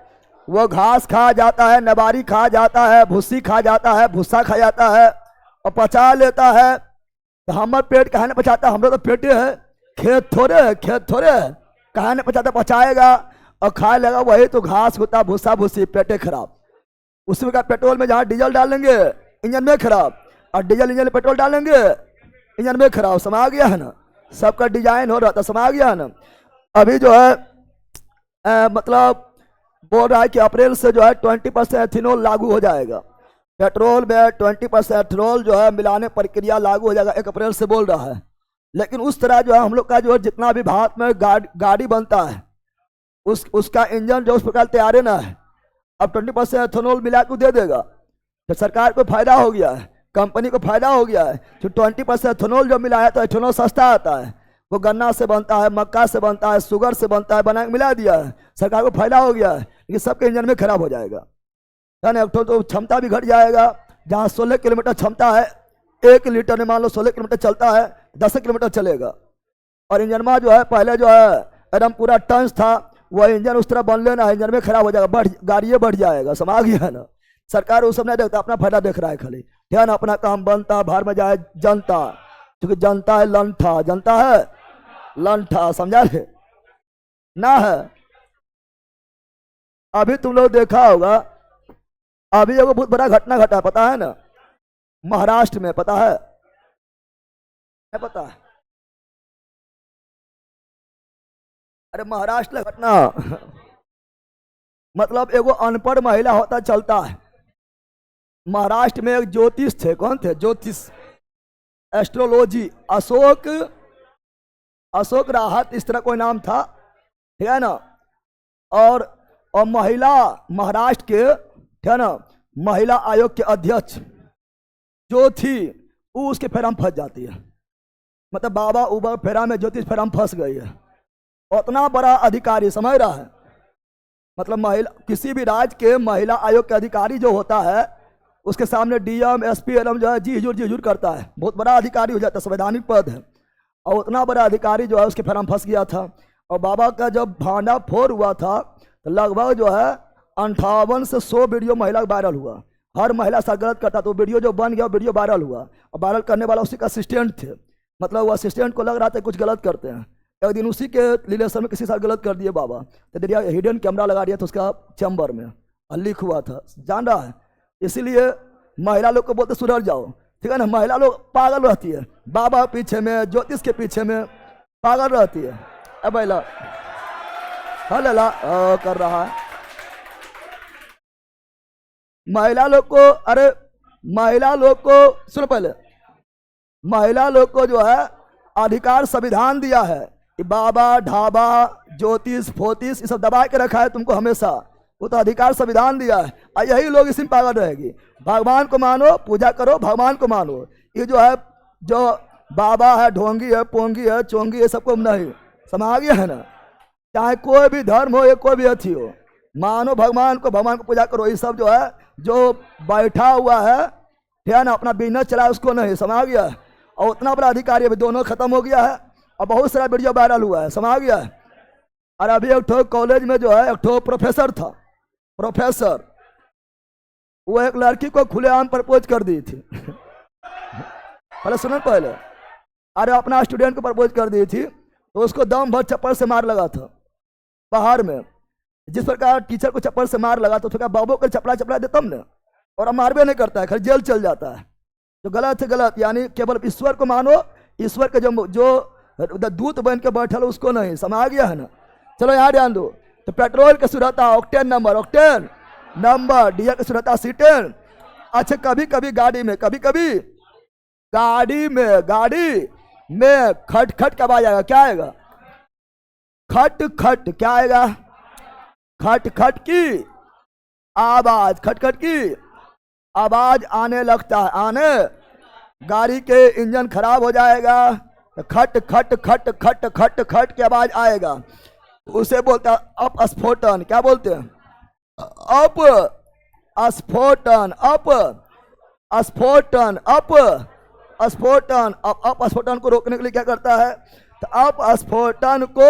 वो घास खा जाता है, नबारी खा जाता है, भूसी खा जाता है, भूसा खा जाता है और पचा लेता है, तो हमारे पेट कहा नहीं पचाता? हम लोग तो पेटे है, खेत थोड़े है, कहा नहीं पचाता? पचाएगा और खाए लगा वही तो घास होता, भूसा भूसी, पेटे खराब। उसमें का पेट्रोल में जहाँ डीजल डालेंगे इंजन में खराब, और डीजल इंजन में पेट्रोल डालेंगे इंजन में खराब। समा गया है ना? सबका डिजाइन हो रहा था। समा गया है ना? अभी जो है मतलब बोल रहा है कि अप्रैल से जो है 20% एथेनॉल लागू हो जाएगा। पेट्रोल में 20% एथेनॉल जो है मिलाने प्रक्रिया लागू हो जाएगा 1 अप्रैल से बोल रहा है। लेकिन उस तरह जो है हम लोग का जो है जितना भी भारत में गाड़ी बनता है उसका इंजन जो उस प्रकार तैयार है ना है, अब 20% एथेनॉल मिला के दे देगा, तो सरकार को फायदा हो गया है, कंपनी को फायदा हो गया है। तो 20% एथेनॉल जो मिला है, तो एथेनॉल सस्ता आता है, वो गन्ना से बनता है, मक्का से बनता है, शुगर से बनता है, बना के मिला दिया है, सरकार को फायदा हो गया है। लेकिन सबके इंजन में खराब हो जाएगा, है ना? तो क्षमता भी घट जाएगा। जहाँ 16 किलोमीटर क्षमता है, 1 लीटर में मान लो 16 किलोमीटर चलता है, 10 किलोमीटर चलेगा। और इंजन में जो है पहले जो है एकदम पूरा टंस था, वह इंजन उस तरह बन लेना है, इंजन में खराब हो जाएगा, गाड़िए बढ़ जाएगा। समा गया है ना? सरकार उस सब नहीं देखता, अपना फायदा देख रहा है खाली। ध्यान, अपना काम बनता, बाहर में जाए जनता, क्योंकि जनता है लंठा, जनता है लंठा। समझा है ना? है अभी तुम लोग देखा होगा, अभी एगो बहुत बड़ा घटना घटा, पता है ना? महाराष्ट्र में, पता है? नहीं पता? अरे महाराष्ट्र में घटना, मतलब एगो अनपढ़ महिला होता चलता है। महाराष्ट्र में एक ज्योतिष थे, कौन थे ज्योतिष, एस्ट्रोलॉजी, अशोक अशोक राहत इस तरह कोई नाम था, ठीक है ना। और महिला महाराष्ट्र के, ठीक है ना, महिला आयोग के अध्यक्ष जो थी वो उसके फेरा में फंस जाती है। मतलब बाबा उबा फेरा में, ज्योतिष फेरा में फंस गई है। उतना बड़ा अधिकारी, समझ रहा है, मतलब महिला, किसी भी राज्य के महिला आयोग के अधिकारी जो होता है उसके सामने डीएम एसपी एलएम जो है जी हुजूर करता है, बहुत बड़ा अधिकारी हो जाता है, संवैधानिक पद है। और उतना बड़ा अधिकारी जो है उसके फेरा में फंस गया था। और बाबा का जब भांडा फोड़ हुआ था तो लगभग जो है 58 से 100 वीडियो महिला वायरल हुआ। हर महिला साथ गलत करता तो वीडियो जो बन गया वीडियो वायरल हुआ। और वायरल करने वाला उसी का असिस्टेंट थे, मतलब वो असिस्टेंट को लग रहा था कुछ गलत करते हैं। एक दिन उसी के रिलेशन में किसी साथ गलत कर दिए बाबा, तो हिडन कैमरा लगा दिया था उसका चैम्बर में, लिख हुआ था, जान रहा है। इसीलिए महिला लोग को बोलते सुधर जाओ, ठीक है ना। महिला लोग पागल रहती है, बाबा पीछे में, ज्योतिष के पीछे में पागल रहती है। अब महिला हला कर रहा है महिला लोग को। अरे महिला लोग को सुनो, पहले महिला लोग को जो है अधिकार संविधान दिया है कि बाबा ढाबा ज्योतिष फोतिष ये सब दबा के रखा है तुमको हमेशा, वो तो अधिकार संविधान दिया है। और यही लोग इसी में पागल रहेगी। भगवान को मानो, पूजा करो, भगवान को मानो। ये जो है, जो बाबा है, ढोंगी है, पोंगी है, चोंगी है, सबको नहीं समा गया है ना। चाहे कोई भी धर्म हो या कोई भी अथी हो, मानो भगवान को, भगवान को पूजा करो। ये सब जो है, जो बैठा हुआ है, ठीक है ना, अपना बिजनेस चला उसको नहीं, समा गया है। और उतना बड़ा अधिकारी अभी दोनों खत्म हो गया है और बहुत सारा वीडियो वायरल हुआ है, समा गया है। और अभी एक ठो कॉलेज में जो है एक ठो प्रोफेसर था, प्रोफेसर, वो एक लड़की को खुलेआम प्रपोज कर दी थी। पहले सुनो पहले, अरे अपना स्टूडेंट को प्रपोज कर दी थी तो उसको दम भर चप्पल से मार लगा था बाहर में। जिस प्रकार टीचर को चप्पल से मार लगा तो उसका बाबू को चपला देता हमने, और अब मारबे नहीं करता है, खाली जेल चल जाता है। जो गलत है गलत, यानी केवल ईश्वर को मानो, ईश्वर के जो दूत बन के बैठल उसको नहीं, समा गया है ना। चलो यहाँ ध्यान दो। तो पेट्रोल के शुद्धता ऑक्टेन नंबर, डीजल की शुद्धता C10। अच्छा, कभी कभी गाड़ी में खट खट का आवाज आएगा, क्या आएगा, खट खट, क्या आएगा, खट खट की आवाज, खटखट की आवाज आने लगता है, आने, गाड़ी के इंजन खराब हो जाएगा तो खट खट खट खट खट खट की आवाज आएगा। उसे बोलते हैं अपस्फोटन। क्या बोलते हैं, अपस्फोटन, अपस्फोटन, अपस्फोटन। अपस्फोटन को रोकने के लिए क्या करता है, तो अपस्फोटन को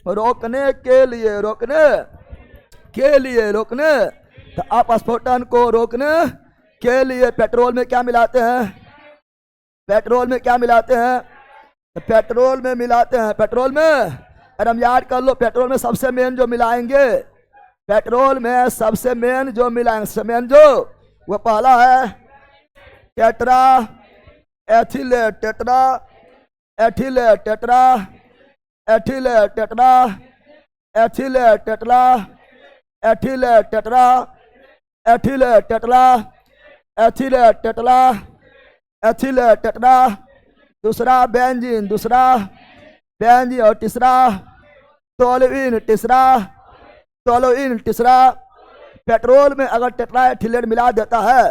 रोकने के लिए, तो अपस्फोटन को रोकने के लिए पेट्रोल में क्या मिलाते हैं, पेट्रोल में क्या मिलाते हैं, तो पेट्रोल में मिलाते हैं, पेट्रोल में, अरे हम याद कर लो, पेट्रोल में सबसे मेन जो मिलाएंगे, पेट्रोल में सबसे मेन जो मिलाएंगे, मेन जो, वो पहला है tetra ethylate, tetra ethylate, tetra ethylate, tetra ethylate, tetra ethylate, tetra ethylate, tetra ethylate, tetra ethylate, tetra. दूसरा बेंजीन, दूसरा बेंजीन, और तीसरा टोलुइन, तीसरा। पेट्रोल में अगर टेट्रा एथिलेट मिला देता है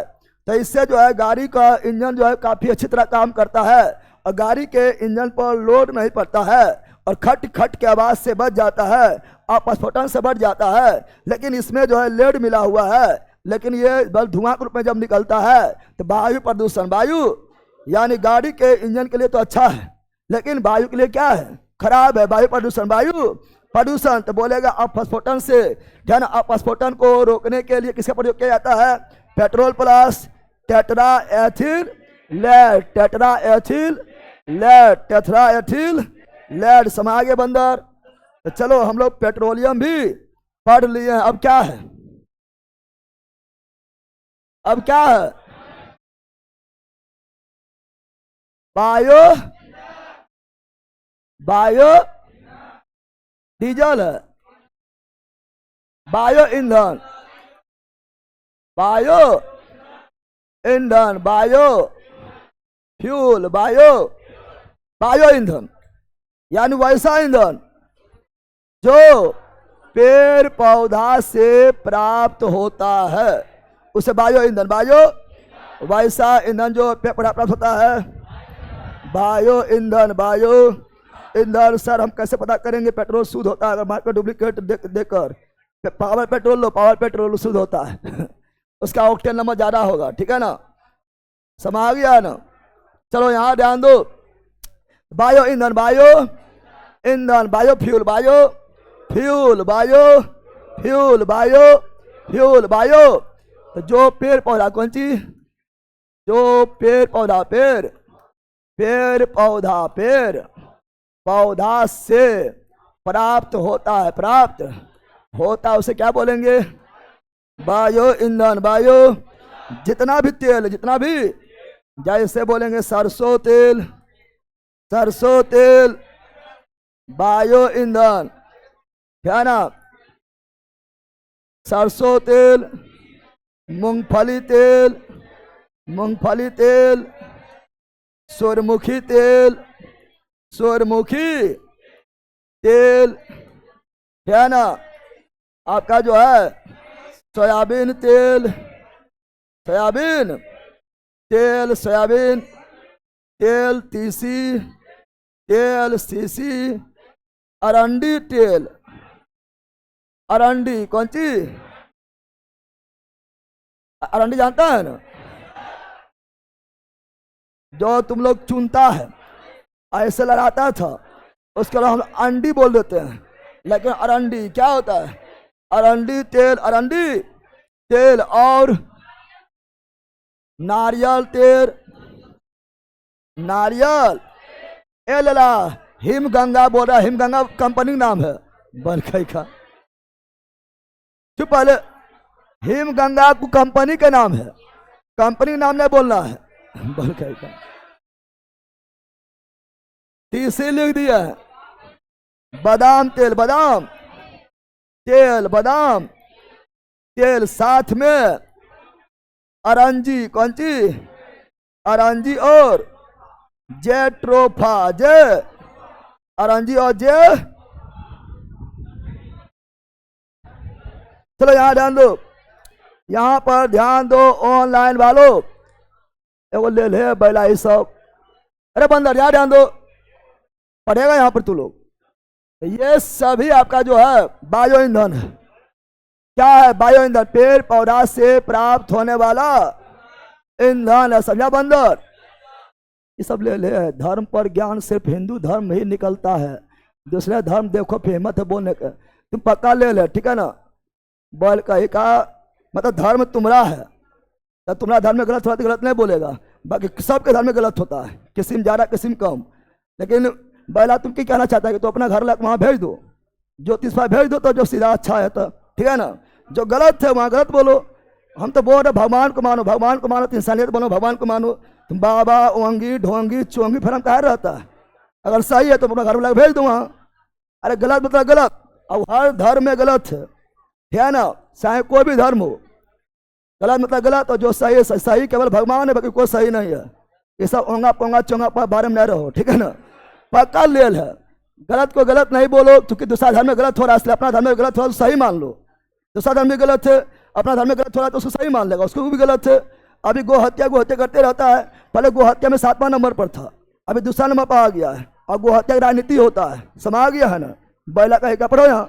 तो इससे जो है गाड़ी का इंजन जो है काफ़ी अच्छी तरह काम करता है और गाड़ी के इंजन पर लोड नहीं पड़ता है और खट खट के आवाज़ से बच जाता है, अपस्फोटन से बच जाता है। लेकिन इसमें जो है लेड मिला हुआ है, लेकिन ये बल धुआं के रूप में जब निकलता है तो वायु प्रदूषण, वायु यानी गाड़ी के इंजन के लिए तो अच्छा है लेकिन वायु के लिए क्या है, खराब है, वायु प्रदूषण, वायु प्रदूषण। तो बोलेगा अपस्फोटन से, ध्यान, अपस्फोटन को रोकने के लिए किसका प्रयोग किया जाता है, petrol plus tetra ethyl lead, tetra ethyl lead, tetra ethyl lead. समागे बंदर। तो चलो हम लोग पेट्रोलियम भी पढ़ लिए हैं। अब क्या है, अब क्या है, बायो, बायो डीजल है। बायो ईंधन, बायो ईंधन, बायो फ्यूल, बायो ईंधन यानी वैसा ईंधन जो पेड़ पौधा से प्राप्त होता है, उसे बायो ईंधन। बायो वैसा ईंधन जो पेड़ पौधा प्राप्त होता है, बायो ईंधन। बायो ईंधन सर हम कैसे पता करेंगे? पेट्रोल शुद्ध होता है अगर मार्केट डुप्लीकेट देकर पावर पेट्रोल लो, पावर पेट्रोल शुद्ध होता है उसका ऑक्टेन नंबर ज्यादा होगा, ठीक है ना, समझ गया ना। चलो यहां ध्यान दो, बायो ईंधन, बायो ईंधन, bio fuel, bio fuel, bio fuel, bio fuel, bio तो जो पेड़ पौधा, कौन चीज? जो पेड़ पौधा, पेड़ पौधा से प्राप्त होता है, प्राप्त होता है, उसे क्या बोलेंगे? बायो ईंधन। बायो जितना भी तेल, जितना भी, जैसे बोलेंगे सरसों तेल, सरसों तेल बायो ईंधन, क्या ना, सरसों तेल, मूंगफली तेल, मूंगफली तेल, सूरजमुखी तेल, सूरजमुखी तेल, क्या ना, आपका जो है सोयाबीन तेल, सोयाबीन तेल, सोयाबीन तेल, तीसी तेल, सीसी, अरंडी तेल, अरंडी कौन सी? अरंडी जानता है ना, जो तुम लोग चुनता है ऐसे लड़ाता था, उसके बाद हम अंडी बोल देते हैं, लेकिन अरंडी क्या होता है? अरंडी तेल, अरंडी तेल और नारियल तेल, नारियल ए लला, हिमगंगा बोल रहा है, हिमगंगा कंपनी नाम है बरखई का, चुप पहले, हिमगंगा कंपनी का नाम है, कंपनी नाम नहीं बोलना है, बरखई का। तीसरी लिख दिया है बादाम तेल, बादाम तेल, बादाम तेल, साथ में अरंजी, कौन सी? अरंजी और जेट्रोफा, जे अरंजी और जे। चलो यहां ध्यान दो, यहां पर ध्यान दो ऑनलाइन वालों, एगो ले ले बैला ये सब, अरे बंदर यहाँ ध्यान दो, पढ़ेगा यहां पर तू लोग। ये सभी आपका जो है बायो ईंधन है। क्या है बायो ईंधन? पेड़ पौधा से प्राप्त होने वाला ईंधन है, समझा बंदर? ये सब ले ले। धर्म पर ज्ञान सिर्फ हिंदू धर्म ही निकलता है, दूसरा धर्म देखो फेमस है बोलने का, तुम पक्का ले ले, ठीक है ना। बोल कही का मतलब धर्म तुम्हारा है, तो तुम्हारा धर्म में गलत होता तो गलत नहीं बोलेगा, बाकी सबके धर्म में गलत होता है, किसी में ज्यादा किसी में कम। लेकिन बैला तुम क्या कहना चाहता है कि तो अपना घर लाके वहां भेज दो, ज्योतिष भाई भेज दो, तो जो सीधा अच्छा है, तो ठीक है ना। जो गलत है वहां गलत बोलो, हम तो बोल रहे भगवान को मानो, भगवान को मानो, तो इंसानियत बनो, भगवान को मानो। तुम बाबा ओंगी ढोंगी चोंगी फिर हम कहा रहता है, अगर सही है तो अपना घर वाला भेज दो वहां। अरे गलत मतलब गलत, अब हर धर्म में गलत है ना, चाहे कोई भी धर्म हो, गलत मतलब गलत, और जो सही है सही केवल भगवान है, बाकी कोई सही नहीं है। ये सब ओंगा पोंगा चोंगा बारे में नहीं रहो, ठीक है ना, पक्का लेल है। गलत को गलत नहीं बोलो, क्योंकि दूसरा धर्म में गलत हो रहा है, इसलिए अपना धर्म में गलत हो रहा है तो सही मान लो। दूसरा धर्म में गलत है, अपना धर्म में गलत हो रहा है तो उसको सही मान लेगा, उसको भी गलत है। अभी गो हत्या करते रहता है, पहले गो हत्या में 7वां नंबर पर था, अभी दूसरा नंबर पर आ गया है, और गो हत्या की राजनीति होता है, समा गया है ना। बैला का क्या पढ़ो यहाँ,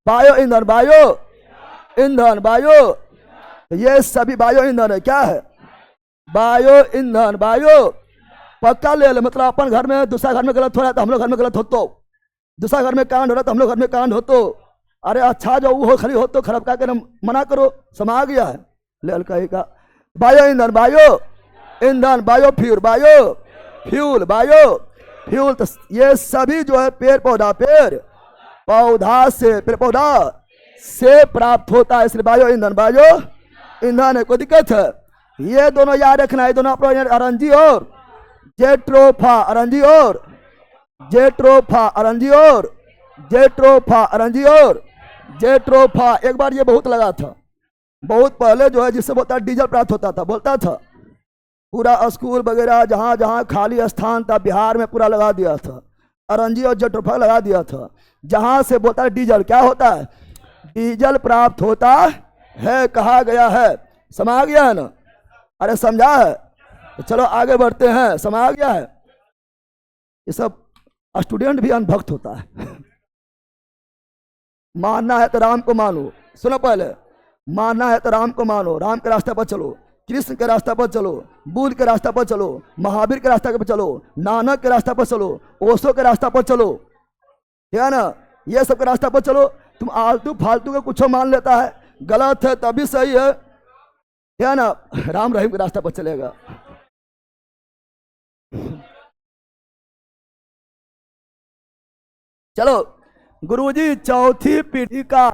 बायो ईंधन, बायो ईंधन, बायो, ये सभी बायो ईंधन है। क्या है बायो ईंधन? बायो पक्का ले ले, मतलब अपन घर में दूसरा घर में गलत हो रहा है तो हम लोग घर में गलत हो, तो दूसरा घर में कांड हो रहा है तो हम लोग घर में कांड हो, तो अरे अच्छा जो वो खाली हो तो खराब का मना करो, समा गया है। ले कहेगा बायो ईंधन, बायो ईंधन, bio fuel, bio fuel, bio fuel, तो ये सभी जो है पेड़ पौधा से प्राप्त होता है, इसलिए बायो ईंधन, बायो ईंधन है। कोई दिक्कत है? ये दोनों याद रखना, ये दोनों अपना अरंजी और जेट्रोफा, अरंजी और जेट्रोफा, अरंजी और जेट्रोफा अरंजी और जेट्रोफा। एक बार ये बहुत लगा था, बहुत पहले जो है, जिससे बोलता डीजल प्राप्त होता था, बोलता था पूरा स्कूल वगैरह जहाँ जहाँ खाली स्थान था बिहार में पूरा लगा दिया था, अरंजी और जेट्रोफा लगा दिया था, जहाँ से बोलता है डीजल क्या होता है, डीजल प्राप्त होता है, कहा गया है। समा गया है ना? अरे समझा है? तो चलो आगे बढ़ते हैं। समा गया है? ये सब स्टूडेंट भी अनभक्त होता है। मानना है तो राम को मानो। सुनो पहले, मानना है तो राम को मानो, राम के रास्ते पर चलो, कृष्ण के रास्ते पर चलो, बुद्ध के रास्ते पर चलो, महावीर के रास्ते पर चलो, नानक के रास्ते पर चलो, ओशो के रास्ते पर चलो, ठीक है ना? ये सब के रास्ते पर चलो। तुम आलतू फालतू का कुछ मान लेता है, गलत है तभी सही है, ठीक है ना? राम रहीम के रास्ते पर चलेगा। चलो गुरुजी, चौथी पीढ़ी का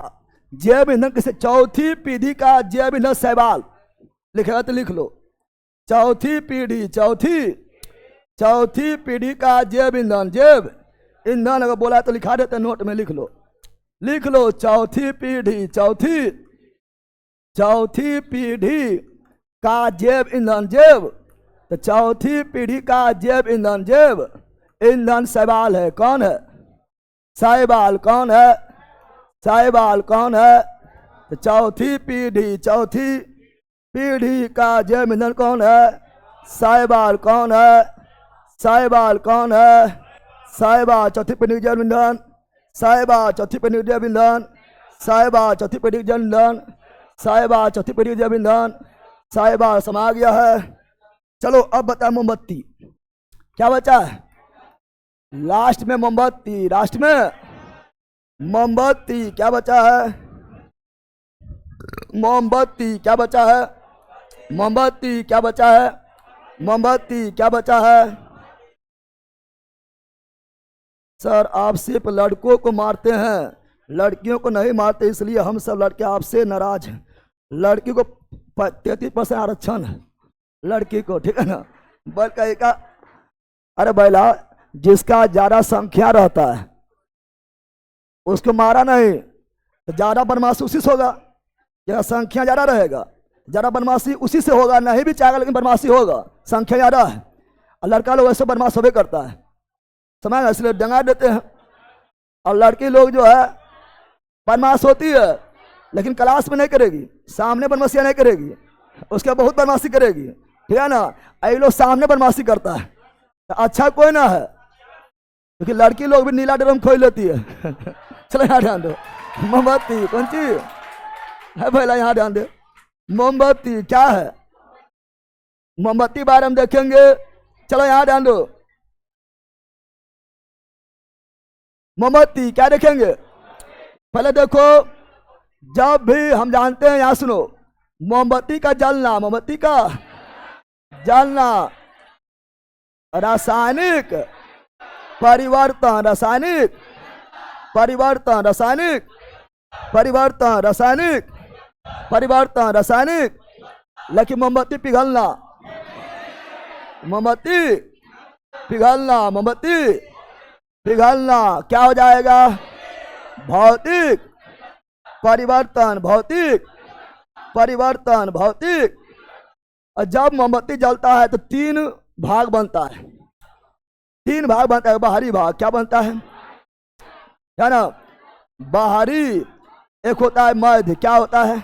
जैव ईंधन किसे, चौथी पीढ़ी का जैव ईंधन शैवाल लिखेगा तो लिख लो। चौथी पीढ़ी, चौथी पीढ़ी का जैव ईंधन, जैव ईंधन अगर बोला तो लिखा देते, नोट में लिख लो, लिख लो। चौथी पीढ़ी, चौथी पीढ़ी का जैव ईंधन, जैव, तो चौथी पीढ़ी का जैव ईंधन, जैव ईंधन शैवाल है। कौन है? शैवाल कौन है? शैवाल कौन है? तो चौथी पीढ़ी का जैव ईंधन कौन है? शैवाल कौन है? शैवाल कौन है? शैवाल चौथी पीढ़ी जैव ईंधन, शैवाल चौथी पीढ़ी जैव ईंधन, शैवाल चौथी पीढ़ी जैव ईंधन, शैवाल चौथी पीढ़ी जैव ईंधन, शैवाल समा गया है। चलो अब बता मोमबत्ती क्या बचा है? लास्ट में मोमबत्ती, लास्ट में मोमबत्ती क्या बचा है? मोमबत्ती क्या बचा है? मोमबत्ती क्या बचा है? मोमबत्ती क्या बचा है? सर आप सिर्फ लड़कों को मारते हैं, लड़कियों को नहीं मारते, इसलिए हम सब लड़के आपसे नाराज हैं। लड़की को 33% आरक्षण है लड़की को, ठीक है ना? बल कहेगा अरे बैला, जिसका ज्यादा संख्या रहता है उसको मारा नहीं तो ज्यादा बदमाशी उसी से होगा। जरा संख्या ज्यादा रहेगा, ज्यादा बदमाशी उसी से होगा, नहीं भी चाहेगा लेकिन बदमाशी होगा, संख्या ज्यादा है। और लड़का लोग ऐसे बदमाश होबे करता है, समझ, इसलिए डंगा देते हैं। और लड़की लोग जो है बदमाश होती है लेकिन क्लास में नहीं करेगी, सामने बदमाशियां नहीं करेगी, उसके बहुत बदमाशी करेगी, ठीक है ना? ये लोग सामने बदमाशी करता है तो अच्छा कोई ना है, क्योंकि लड़की लोग भी नीला ड्रम खोल लेती है। चलो यहाँ ध्यान दो, मोमबत्ती कौन चीज है भैया? यहाँ ध्यान दे, मोमबत्ती क्या है? मोमबत्ती बारे हम देखेंगे। चलो यहाँ ध्यान दो, मोमबत्ती क्या देखेंगे? पहले देखो, जब भी हम जानते हैं, यहाँ सुनो, मोमबत्ती का जलना, मोमबत्ती का जलना रासायनिक परिवर्तन, रासायनिक परिवर्तन, रासायनिक परिवर्तन, रासायनिक परिवर्तन, रासायनिक, लेकिन मोमबत्ती पिघलना, मोमबत्ती पिघलना, मोमबत्ती पिघलना क्या हो जाएगा? भौतिक परिवर्तन, भौतिक परिवर्तन, भौतिक। और जब मोमबत्ती जलता है तो 3 भाग बनता है, 3 भाग बनता है। बाहरी भाग क्या बनता है ना? बाहरी एक होता है मध्य, क्या होता है?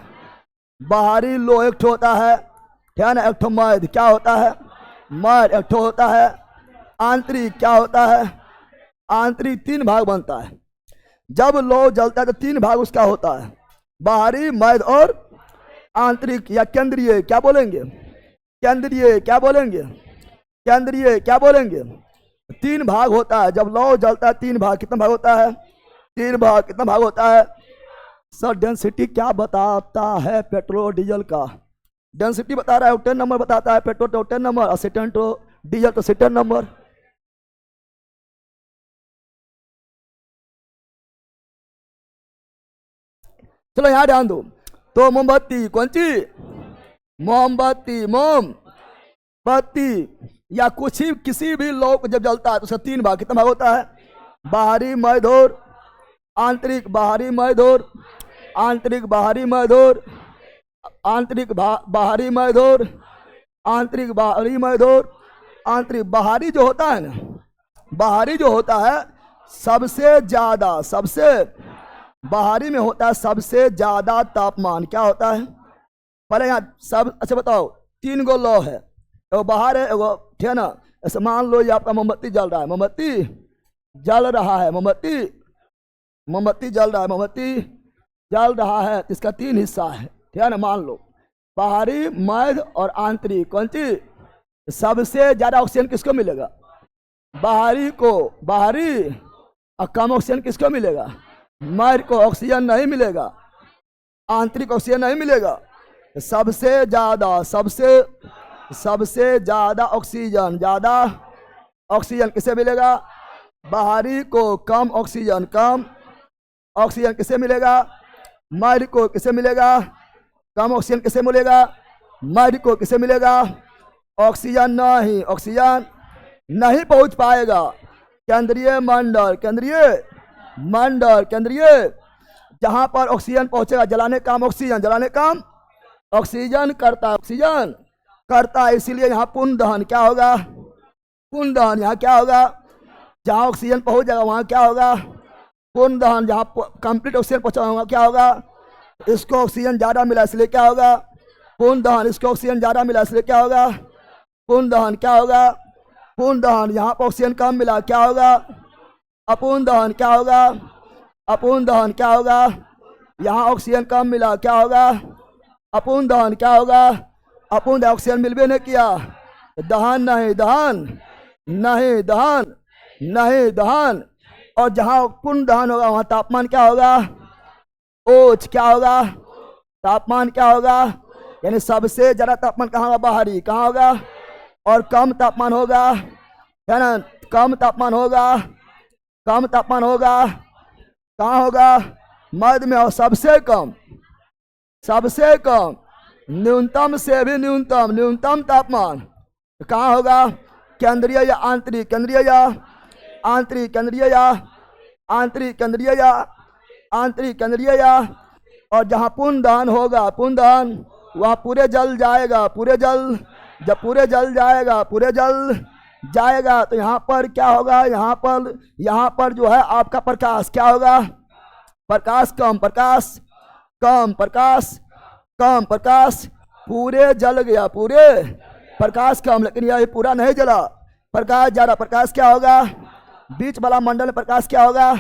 बाहरी लो एक ठो होता है, ठीक है ना? एक ठो मध्य क्या होता है? मध्य एक ठो होता है। आंतरिक क्या होता है? आंतरिक 3 भाग बनता है। जब लो जलता है तो 3 भाग उसका होता है, बाहरी, मध्य और आंतरिक या केंद्रीय क्या बोलेंगे? केंद्रीय क्या बोलेंगे? केंद्रीय क्या बोलेंगे? 3 भाग होता है। जब लौ जलता है 3 भाग, कितना भाग होता है? 3 भाग। कितना भाग होता है? सर डेंसिटी क्या बताता है पेट्रोल डीजल का? डेंसिटी बता रहा है, ऑक्टेन नंबर बताता है, पेट्रोल तो ऑक्टेन नंबर, असिटेन तो डीजल तो सिटेन नंबर। चलो यहाँ ध्यान दो, तो मोमबत्ती कौन सी? मोमबत्ती, मोमबत्ती या कुछ ही किसी भी लौ जब जलता है तो उसका 3 भाग। कितना भाग होता है? बाहरी, मध्य और आंतरिक बाहरी मैदोर, आंतरिक बाहरी मैदोर, आंतरिक बाहरी मैदोर, आंतरिक बाहरी मैदोर। आंतरिक बाहरी जो होता है ना, बाहरी जो होता है सबसे ज्यादा, सबसे बाहरी में होता है सबसे ज्यादा तापमान। क्या होता है पहले यहाँ सब? अच्छा बताओ, 3 गो लौ है, एगो बाहर है, एगो, ठीक है ना। ऐसे मान लो ये आपका मोमबत्ती जल रहा है, मोमबत्ती जल रहा है, मोमबत्ती, मोमबत्ती जल रहा है, मोमबत्ती जल रहा है। इसका 3 हिस्सा है, ठीक है ना। मान लो बाहरी, मध्य और आंतरिक। कौन सी सबसे ज्यादा ऑक्सीजन किसको मिलेगा? बाहरी को, बाहरी। और कम ऑक्सीजन किसको मिलेगा? मध्य को ऑक्सीजन नहीं मिलेगा, आंतरिक ऑक्सीजन नहीं मिलेगा। सबसे ज्यादा, सबसे ज्यादा ऑक्सीजन, ज्यादा ऑक्सीजन किसे मिलेगा? बाहरी को। कम ऑक्सीजन, कम ऑक्सीजन किसे मिलेगा? मध्य को। किसे मिलेगा? कम ऑक्सीजन किसे मिलेगा? मध्य को। किसे मिलेगा? ऑक्सीजन नहीं, ऑक्सीजन नहीं पहुंच पाएगा। केंद्रीय मंडल, केंद्रीय मंडल, केंद्रीय, जहां पर ऑक्सीजन पहुंचेगा, जलाने काम ऑक्सीजन, जलाने काम ऑक्सीजन करता है, ऑक्सीजन करता है। इसीलिए यहाँ पुनः दहन क्या होगा? पुनः दहन यहाँ क्या होगा? जहाँ ऑक्सीजन पहुंच जाएगा वहाँ क्या होगा? पुनः दहन। जहाँ कंप्लीट ऑक्सीजन पहुंचा होगा क्या होगा? इसको ऑक्सीजन ज्यादा मिला इसलिए क्या होगा? पुनः दहन। इसको ऑक्सीजन ज्यादा मिला इसलिए क्या होगा? पुनः दहन। क्या होगा? पुनः दहन। यहाँ पर ऑक्सीजन कम मिला क्या होगा? अपूर्ण दहन। क्या होगा? अपूर्ण दहन। क्या होगा? यहाँ ऑक्सीजन कम मिला क्या होगा? अपूर्ण दहन। क्या होगा? अपूर्ण ऑक्सीजन मिलबे नहीं किया, दहन नहीं, दहन नहीं, दहन नहीं, दहन। और जहाँ पूर्ण दहन होगा वहाँ तापमान क्या होगा? उच्च। क्या होगा? तापमान क्या होगा? यानी सबसे ज्यादा तापमान कहाँ होगा? बाहरी। कहाँ होगा? और कम तापमान होगा, है ना, कम तापमान होगा, कम तापमान होगा कहाँ होगा? मध्य में। और सबसे कम, सबसे कम, न्यूनतम से भी न्यूनतम, न्यूनतम तापमान कहाँ होगा? केंद्रीय या आंतरिक? केंद्रीय या आंतरिक? केंद्रीय या आंतरिक? केंद्रीय या आंतरिक? केंद्रीय या। और जहाँ पूर्ण दहन होगा, पूर्ण दहन, वहाँ पूरे जल जाएगा, पूरे जल। जब पूरे जल जाएगा, पूरे जल जाएगा तो यहाँ पर क्या होगा? यहाँ पर जो है आपका प्रकाश क्या होगा? प्रकाश कम, प्रकाश कम, प्रकाश कम, प्रकाश पूरे जल गया, पूरे प्रकाश कम। लेकिन यह पूरा नहीं जला, प्रकाश ज्यादा। प्रकाश क्या होगा? बीच वाला मंडल में प्रकाश क्या होगा?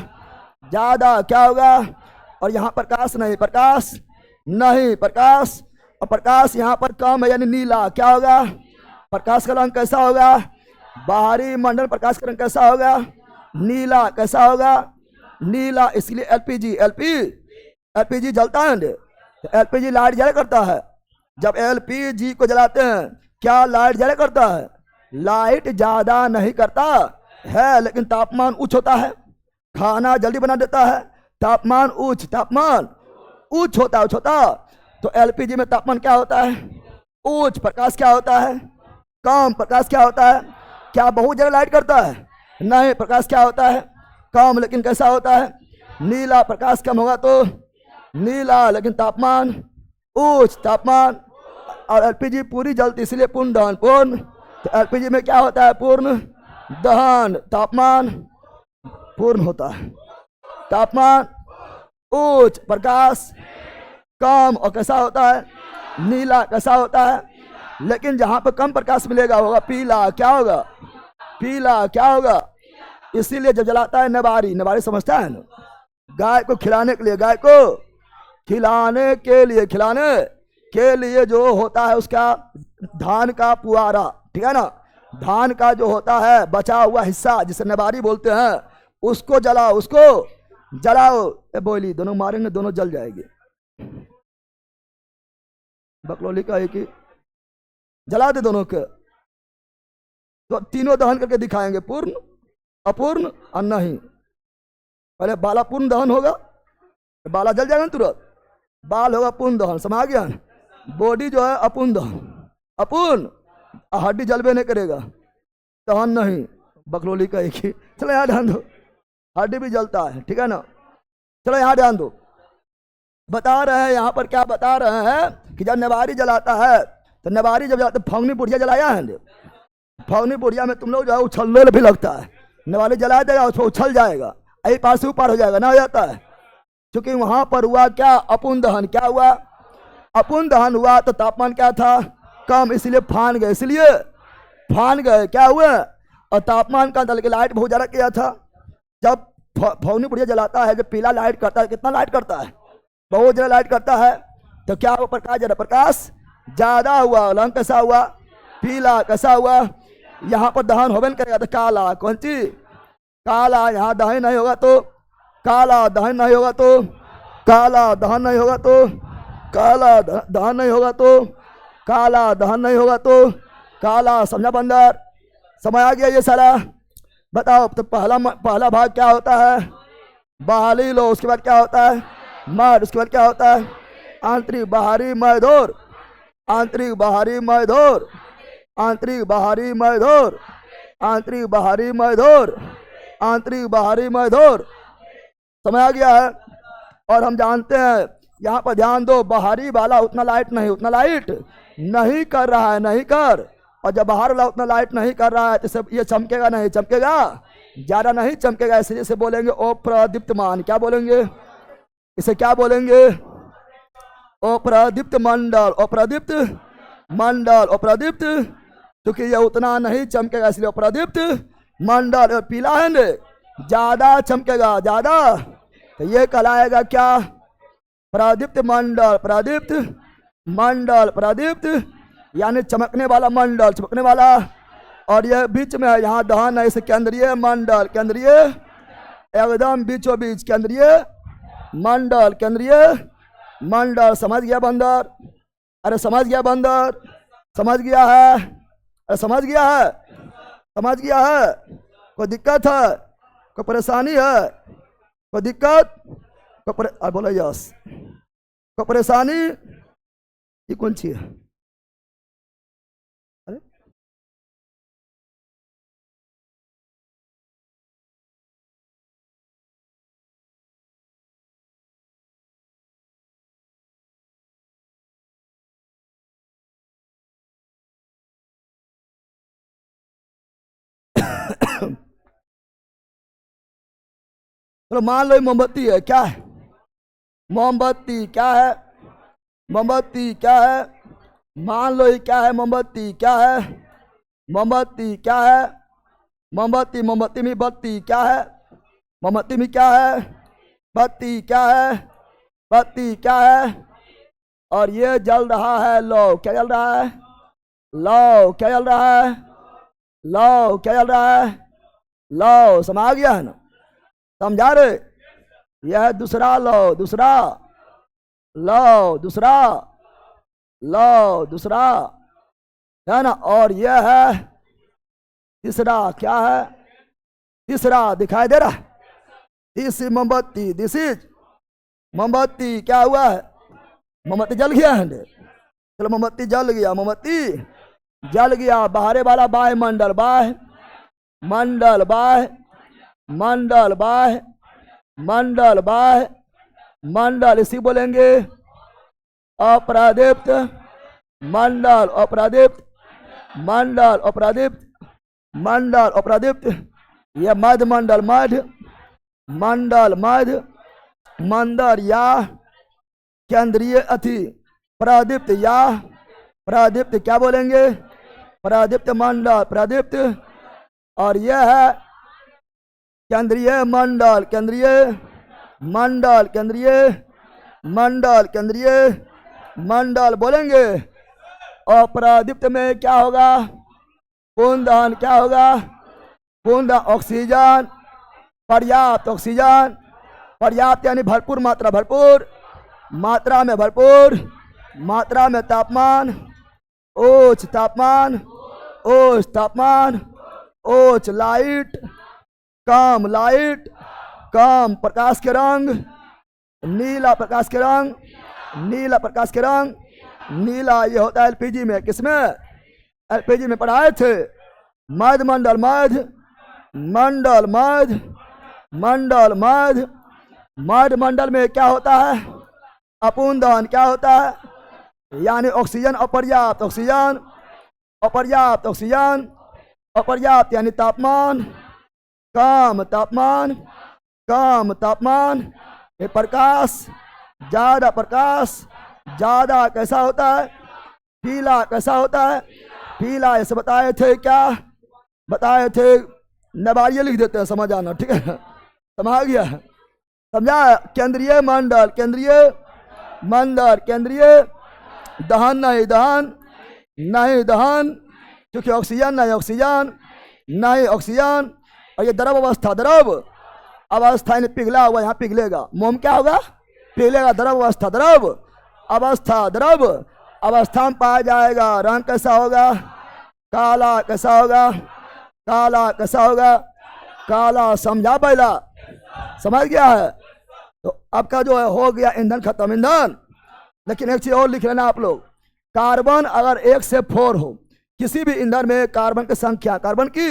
ज्यादा। क्या होगा? और यहाँ प्रकाश नहीं, प्रकाश नहीं, प्रकाश। और प्रकाश यहाँ पर कम है यानी नीला। क्या होगा? प्रकाश का रंग कैसा होगा? बाहरी मंडल प्रकाश का रंग कैसा होगा? नीला। कैसा होगा? नीला। इसलिए एलपीजी जलता है, तो एलपीजी लाइट जला करता है। जब एलपीजी को जलाते हैं क्या लाइट जला करता है? लाइट ज्यादा नहीं करता है, लेकिन तापमान उच्च होता है, खाना जल्दी बना देता है। तापमान उच्च, तापमान उच्च होता है, उच्च होता। तो एलपीजी में तापमान क्या होता है? उच्च। प्रकाश क्या होता है? कम। प्रकाश क्या होता है? क्या बहुत ज्यादा लाइट करता है? नहीं। प्रकाश क्या होता है? कम। लेकिन कैसा होता है? नीला। प्रकाश कम होगा तो नीला, लेकिन तापमान उच्च, तापमान। और एलपीजी पूरी जलती इसलिए पूर्ण दहन। पूर्ण, तो एलपीजी में क्या होता है? पूर्ण दहन। तापमान पूर्ण होता है, तापमान उच्च, प्रकाश कम। और कैसा होता है? नीला। कैसा होता है? लेकिन जहां पर कम प्रकाश मिलेगा होगा पीला। क्या होगा? पीला। क्या होगा? इसीलिए जब जलाता है नबारी, नबारी समझता है ना, गाय को खिलाने के लिए, गाय को खिलाने के लिए, खिलाने के लिए जो होता है उसका धान का पुआरा, ठीक है ना, धान का जो होता है बचा हुआ हिस्सा जिसे नबारी बोलते हैं, उसको जलाओ, उसको जलाओ। बोली दोनों मारेंगे, दोनों जल जाएगी। बकलोली का एक ही जला दे दोनों के, तो तीनों दहन करके दिखाएंगे, पूर्ण, अपूर्ण और नहीं। पहले बाला पूर्ण दहन होगा, बाला जल जाएगा तुरंत, बाल होगा पूर्ण दहन, समझ गया। बॉडी जो है अपूर्ण दहन, अपूर्ण, हड्डी जलबे नहीं करेगा, दहन नहीं। बकलोली का एक ही, चलो यार ध्यान दो, हड्डी भी जलता है, ठीक है ना। चलो यहाँ ध्यान दो, बता रहे हैं यहाँ पर, क्या बता रहे हैं कि जब नेवारी जलाता है तो नेवारी जब जलाते फौगनी बुढ़िया जलाया है, फौगनी बुढ़िया में तुम लोग जो है उछलने भी लगता है, नेवारी जला देगा उसको उछल जाएगा, यही पार से ऊपर हो जाएगा ना, हो जाता है। क्योंकि वहां पर हुआ क्या, अपूर्ण दहन। क्या हुआ, अपूर्ण दहन हुआ तो तापमान क्या था, कम, इसलिए फान गए, इसलिए फान गए। क्या हुआ, और तापमान का दल के लाइट बहुत ज्यादा किया था। जब फौगनी बुढ़िया जलाता है, जब पीला लाइट करता है, कितना लाइट करता है, बहुत ज्यादा लाइट करता है, तो क्या हुआ, प्रकाश ज्यादा, प्रकाश ज्यादा हुआ, रंग कैसा हुआ, पीला। कैसा हुआ, यहाँ पर दहन होवे न करेगा तो काला, कौन चीज, काला। यहाँ दहन नहीं होगा तो काला, दहन नहीं होगा तो काला, दहन नहीं होगा तो काला, दहन नहीं होगा तो काला, दहन नहीं होगा तो काला। समझा बंदर, समझ आ गया ये सारा। बताओ तो पहला भाग क्या होता है, बहाली लो, उसके बाद क्या होता है, मर्द, उसके बाद क्या होता है, आंतरिक बाहरी मयदोर, आंतरिक बाहरी मयदोर, आंतरिक बाहरी मयदोर, आंतरिक बाहरी मयदोर, आंतरिक बाहरी मयदोर। समझ आ गया है। और हम जानते हैं, यहाँ पर ध्यान दो, बाहरी वाला उतना लाइट नहीं, उतना लाइट नहीं कर रहा है, नहीं कर। और जब बाहर वाला उतना लाइट नहीं कर रहा है तो ये चमकेगा नहीं, चमकेगा ज्यादा नहीं चमकेगा, इसलिए इसे बोलेंगे अप्रदीप्तमान। क्या बोलेंगे, इसे क्या बोलेंगे, अप्रदीप्त मंडल, अप्रदीप्त मंडल, अप्रदीप्त, क्योंकि ये उतना नहीं चमकेगा इसलिए अप्रदीप्त मंडल। और पीला है ना, ज्यादा चमकेगा, ज्यादा, तो ये कहलाएगा क्या, प्रदीप्त मंडल, प्रदीप्त मंडल, प्रदीप्त यानी चमकने वाला मंडल, चमकने वाला। और ये बीच में है, यहाँ दहन है, इसे केंद्रीय मंडल, केंद्रीय, एकदम बीचों बीच केंद्रीय मंडल, केंद्रीय मंडल। समझ गया बंदर, अरे समझ गया बंदर, समझ गया है, अरे समझ गया है, समझ गया है। कोई दिक्कत है, कोई परेशानी है, कोई दिक्कत, बोलो यस, कोई परेशानी, ये कौन सी है, अरे चलो मान लो मोमबत्ती है, क्या है, मोमबत्ती क्या है, मोमबत्ती क्या है, मान लो ये क्या है, मोमबत्ती क्या है, मोमबत्ती क्या है, मोमबत्ती, मोमबत्ती में बत्ती क्या है, मोमबत्ती में क्या है, बत्ती क्या है, बत्ती क्या है। और ये जल रहा है, लो क्या जल रहा है, लो क्या जल रहा है, लो क्या जल रहा है, लो। समझ आ गया है ना, समझा रहे, यह है दूसरा लो, दूसरा लो, दूसरा लो, दूसरा है ना। और यह है तीसरा, क्या है, तीसरा दिखाई दे रहा, दिस मोमबत्ती, दिस इज मोमबत्ती। क्या हुआ है, मोमबत्ती जल गया है, चलो मोमबत्ती जल गया, मोमबत्ती जल गया। बाहरे वाला बाह्य मंडल, बाह्य मंडल, बाह्य मंडल, बाह्य मंडल, बाह्य मंडल, इसी बोलेंगे अप्रदीप्त मंडल, अप्रदीप्त मंडल, अप्रदीप्त मंडल, अप्रदीप्त। यह मध्य मंडल, मध्य मंडल, मध्य मंडल या केंद्रीय अति प्रदीप्त, या प्रदीप्त, क्या बोलेंगे, प्रदीप्त मंडल, प्रदीप्त। और यह है केंद्रीय मंडल, केंद्रीय मंडल, केंद्रीय मंडल, केंद्रीय मंडल बोलेंगे। और प्रदीप्त में क्या होगा, पूर्ण दहन, क्या होगा, पूर्ण ऑक्सीजन, पर्याप्त ऑक्सीजन, पर्याप्त यानी भरपूर मात्रा, भरपूर मात्रा में, भरपूर मात्रा में तापमान, उच्च तापमान, उच्च तापमान, उच्च लाइट, कम लाइट, कम प्रकाश के रंग, नीला प्रकाश के रंग, नीला प्रकाश के रंग, नीला। ये होता है एलपीजी में, किसमें, एलपीजी में पढ़ाए थे, मध्य मंडल, मध्य मंडल, मध्य मंडल, मध्य मड मंडल में क्या होता है? अपूर्ण दहन। क्या होता है? यानी ऑक्सीजन अपर्याप्त, ऑक्सीजन अपर्याप्त, ऑक्सीजन अपर्याप्त, यानी तापमान कम, तापमान कम, तापमान ये प्रकाश ज्यादा, प्रकाश ज्यादा कैसा होता है? पीला। कैसा होता है? पीला। ऐसे बताए थे, क्या बताए थे? नबारिये लिख देते हैं, समझ आना, ठीक है, समझ गया, समझा? केंद्रीय मंडल, केंद्रीय मंडल, केंद्रीय दहन नहीं, दहन नहीं, दहन क्योंकि ऑक्सीजन नहीं, ऑक्सीजन नहीं, ऑक्सीजन। और ये द्रव अवस्था, द्रव अवस्था ने पिघला हुआ, यहाँ पिघलेगा, मोम क्या होगा? पिघलेगा। द्रव अवस्था, द्रव अवस्था, द्रव अवस्था में पाया जाएगा। रंग कैसा होगा? काला। कैसा होगा? काला। कैसा होगा? काला। समझा? पहला समझ गया है? तो आपका जो है हो गया ईंधन खत्म, ईंधन। लेकिन एक चीज और लिख लेना आप लोग, कार्बन अगर 1 से 4 हो किसी भी ईंधन में, कार्बन की संख्या, कार्बन की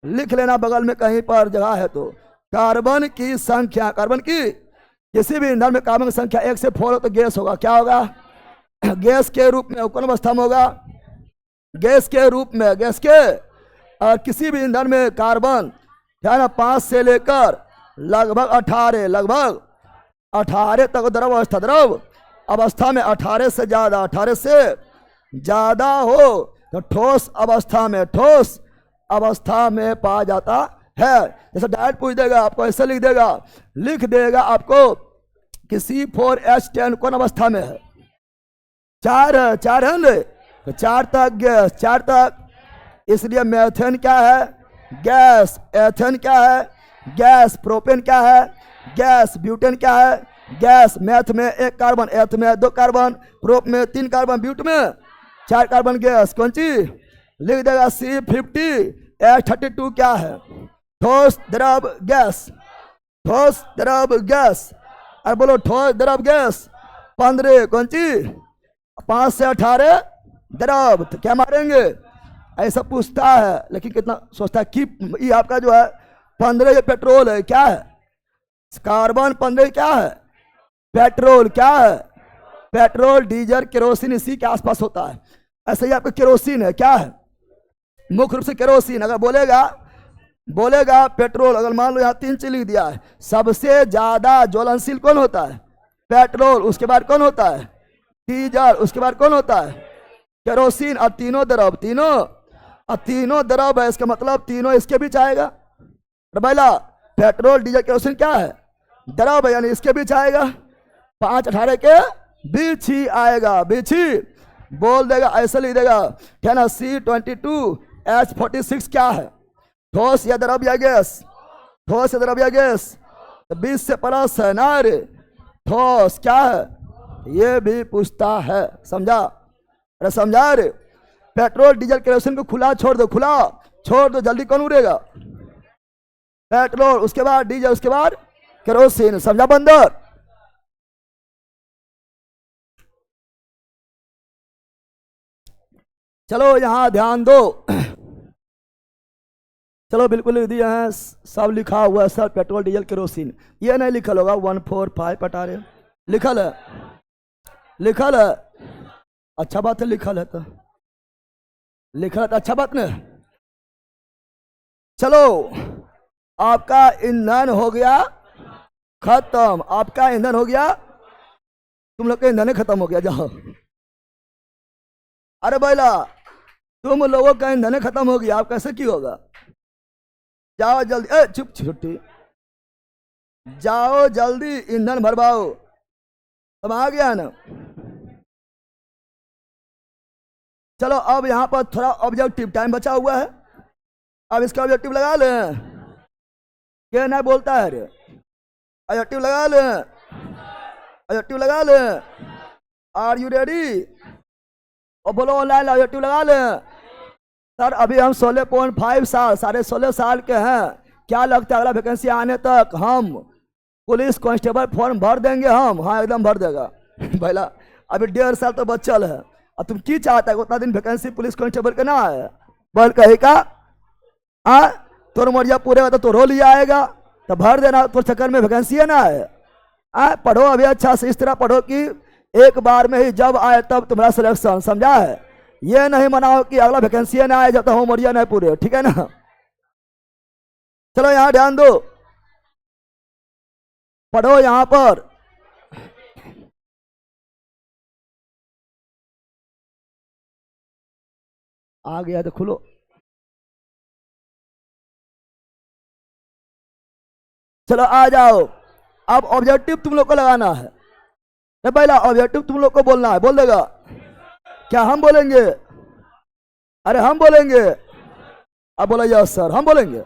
लिख लेना बगल में कहीं पर जगह है तो, कार्बन की संख्या, कार्बन की किसी भी ईंधन में कार्बन की संख्या 1 से 4 हो तो गैस होगा। क्या होगा? गैस के रूप में। कौन अवस्था में होगा? गैस के रूप में, गैस के। और किसी भी ईंधन में कार्बन है ना 5 से लेकर लगभग 18, लगभग 18 तक द्रव अवस्था, द्रव अवस्था में 18 से ज्यादा, 18 से ज्यादा हो तो ठोस अवस्था में, ठोस अवस्था में पाया जाता है। जैसे डायरेक्ट पूछ देगा आपको, ऐसे लिख देगा, लिख देगा आपको कि C4H10 कौन अवस्था में है? 4 है, 4 है ना, तो 4 तक गैस, 4 तक। इसलिए मेथेन क्या है? गैस। एथेन क्या है? गैस। प्रोपेन क्या है? गैस। ब्यूटेन क्या है? गैस। मैथ में 1 कार्बन, एथ में 2 कार्बन, प्रोप में 3 कार्बन, ब्यूट में 4 कार्बन, गैस। कौन चीज? लिख देगा C50H32 क्या है? ठोस द्रव गैस, ठोस द्रव गैस। अरे बोलो ठोस द्रव गैस। 15 कौन चीज? 5 से 18 द्रव। तो क्या मारेंगे? ऐसा पूछता है, लेकिन कितना सोचता है कि ये आपका जो है 15 ये पेट्रोल है। क्या है? कार्बन 15 क्या है? पेट्रोल। क्या है? पेट्रोल, डीजल, केरोसिन इसी के आसपास होता है। ऐसे ही आपका केरोसिन है। क्या है? मुख्य रूप से केरोसिन। अगर बोलेगा पेट्रोल, अगर मान लो यहाँ 3 चीज लिख दिया है, सबसे ज्यादा ज्वलनशील कौन होता है? पेट्रोल। उसके बाद कौन होता है? डीजल। उसके बाद कौन होता है? केरोसिन। और तीनों द्रव, तीनों द्रव है, इसका मतलब तीनों इसके बीच आएगा। पहला पेट्रोल, डीजल, केरोसिन क्या है? द्रव है, यानी इसके बीच आएगा। 5, 18 के बीच ही आएगा, बीच ही बोल देगा, ऐसे लिख देगा, है ना। C22H46 क्या है? ठोस या द्रव या गैस? ठोस या द्रव या गैस? तो 20 से प्लस है ना रे। ठोस क्या है? ये भी पूछता है, समझा? अरे समझा रे? पेट्रोल, डीजल, केरोसिन को खुला छोड़ दो, खुला छोड़ दो, जल्दी कौन उड़ेगा? पेट्रोल, उसके बाद डीजल, उसके बाद केरोसिन। समझा बंदर? चलो यहां ध्यान दो। चलो बिल्कुल लिख दिया है, सब लिखा हुआ है सर, पेट्रोल, डीजल, केरोसिन। ये नहीं लिखल होगा 145 18 लिखल है, लिखल है। अच्छा बात है, लिखल है तो लिखल है तो अच्छा बात नहीं। चलो आपका ईंधन हो गया खत्म, आपका ईंधन हो गया, तुम लोग का ईंधन खत्म हो गया। जाओ, अरे बैला तुम लोगों का ईंधन खत्म हो गया, आप कैसे की होगा? जाओ जल्दी, चुप छुट्टी, जाओ जल्दी ईंधन भरवाओ। अब आ गया ना? चलो अब यहां पर थोड़ा ऑब्जेक्टिव टाइम बचा हुआ है, अब इसका ऑब्जेक्टिव लगा लें। क्या ना बोलता है रे? ऑब्जेक्टिव लगा लें, ऑब्जेक्टिव लगा लें। Are you ready? और बोलो ऑनलाइन ऑब्जेक्टिव लगा लें। सर अभी हम 16.5 साल, 16.5 साल के हैं, क्या लगता है अगला वैकेंसी आने तक हम पुलिस कांस्टेबल फॉर्म भर देंगे हम? हाँ एकदम भर देगा भैया, अभी 1.5 साल तो बचल है, और तुम की चाहता है उतना दिन वैकेंसी पुलिस कांस्टेबल के ना है? बोल कहे का तोर मरिया पूरे तो रोल ही आएगा, तो भर देना, तो चक्कर में वैकेंसी है ना है। पढ़ो अभी अच्छा से, इस तरह पढ़ो कि एक बार में ही जब आए तब तुम्हारा सिलेक्शन, समझा है। ये नहीं मनाओ कि अगला वैकेंसी ना आए जब तक होम नहीं पूरे, ठीक है ना। चलो यहाँ ध्यान दो, पढ़ो यहाँ पर। आ गया तो खुलो। चलो आ जाओ। अब ऑब्जेक्टिव तुम लोग को लगाना है। नहीं पहला ऑब्जेक्टिव तुम लोग को बोलना है, बोल देगा क्या? हम बोलेंगे? अरे हम बोलेंगे। अब बोला यस सर हम बोलेंगे।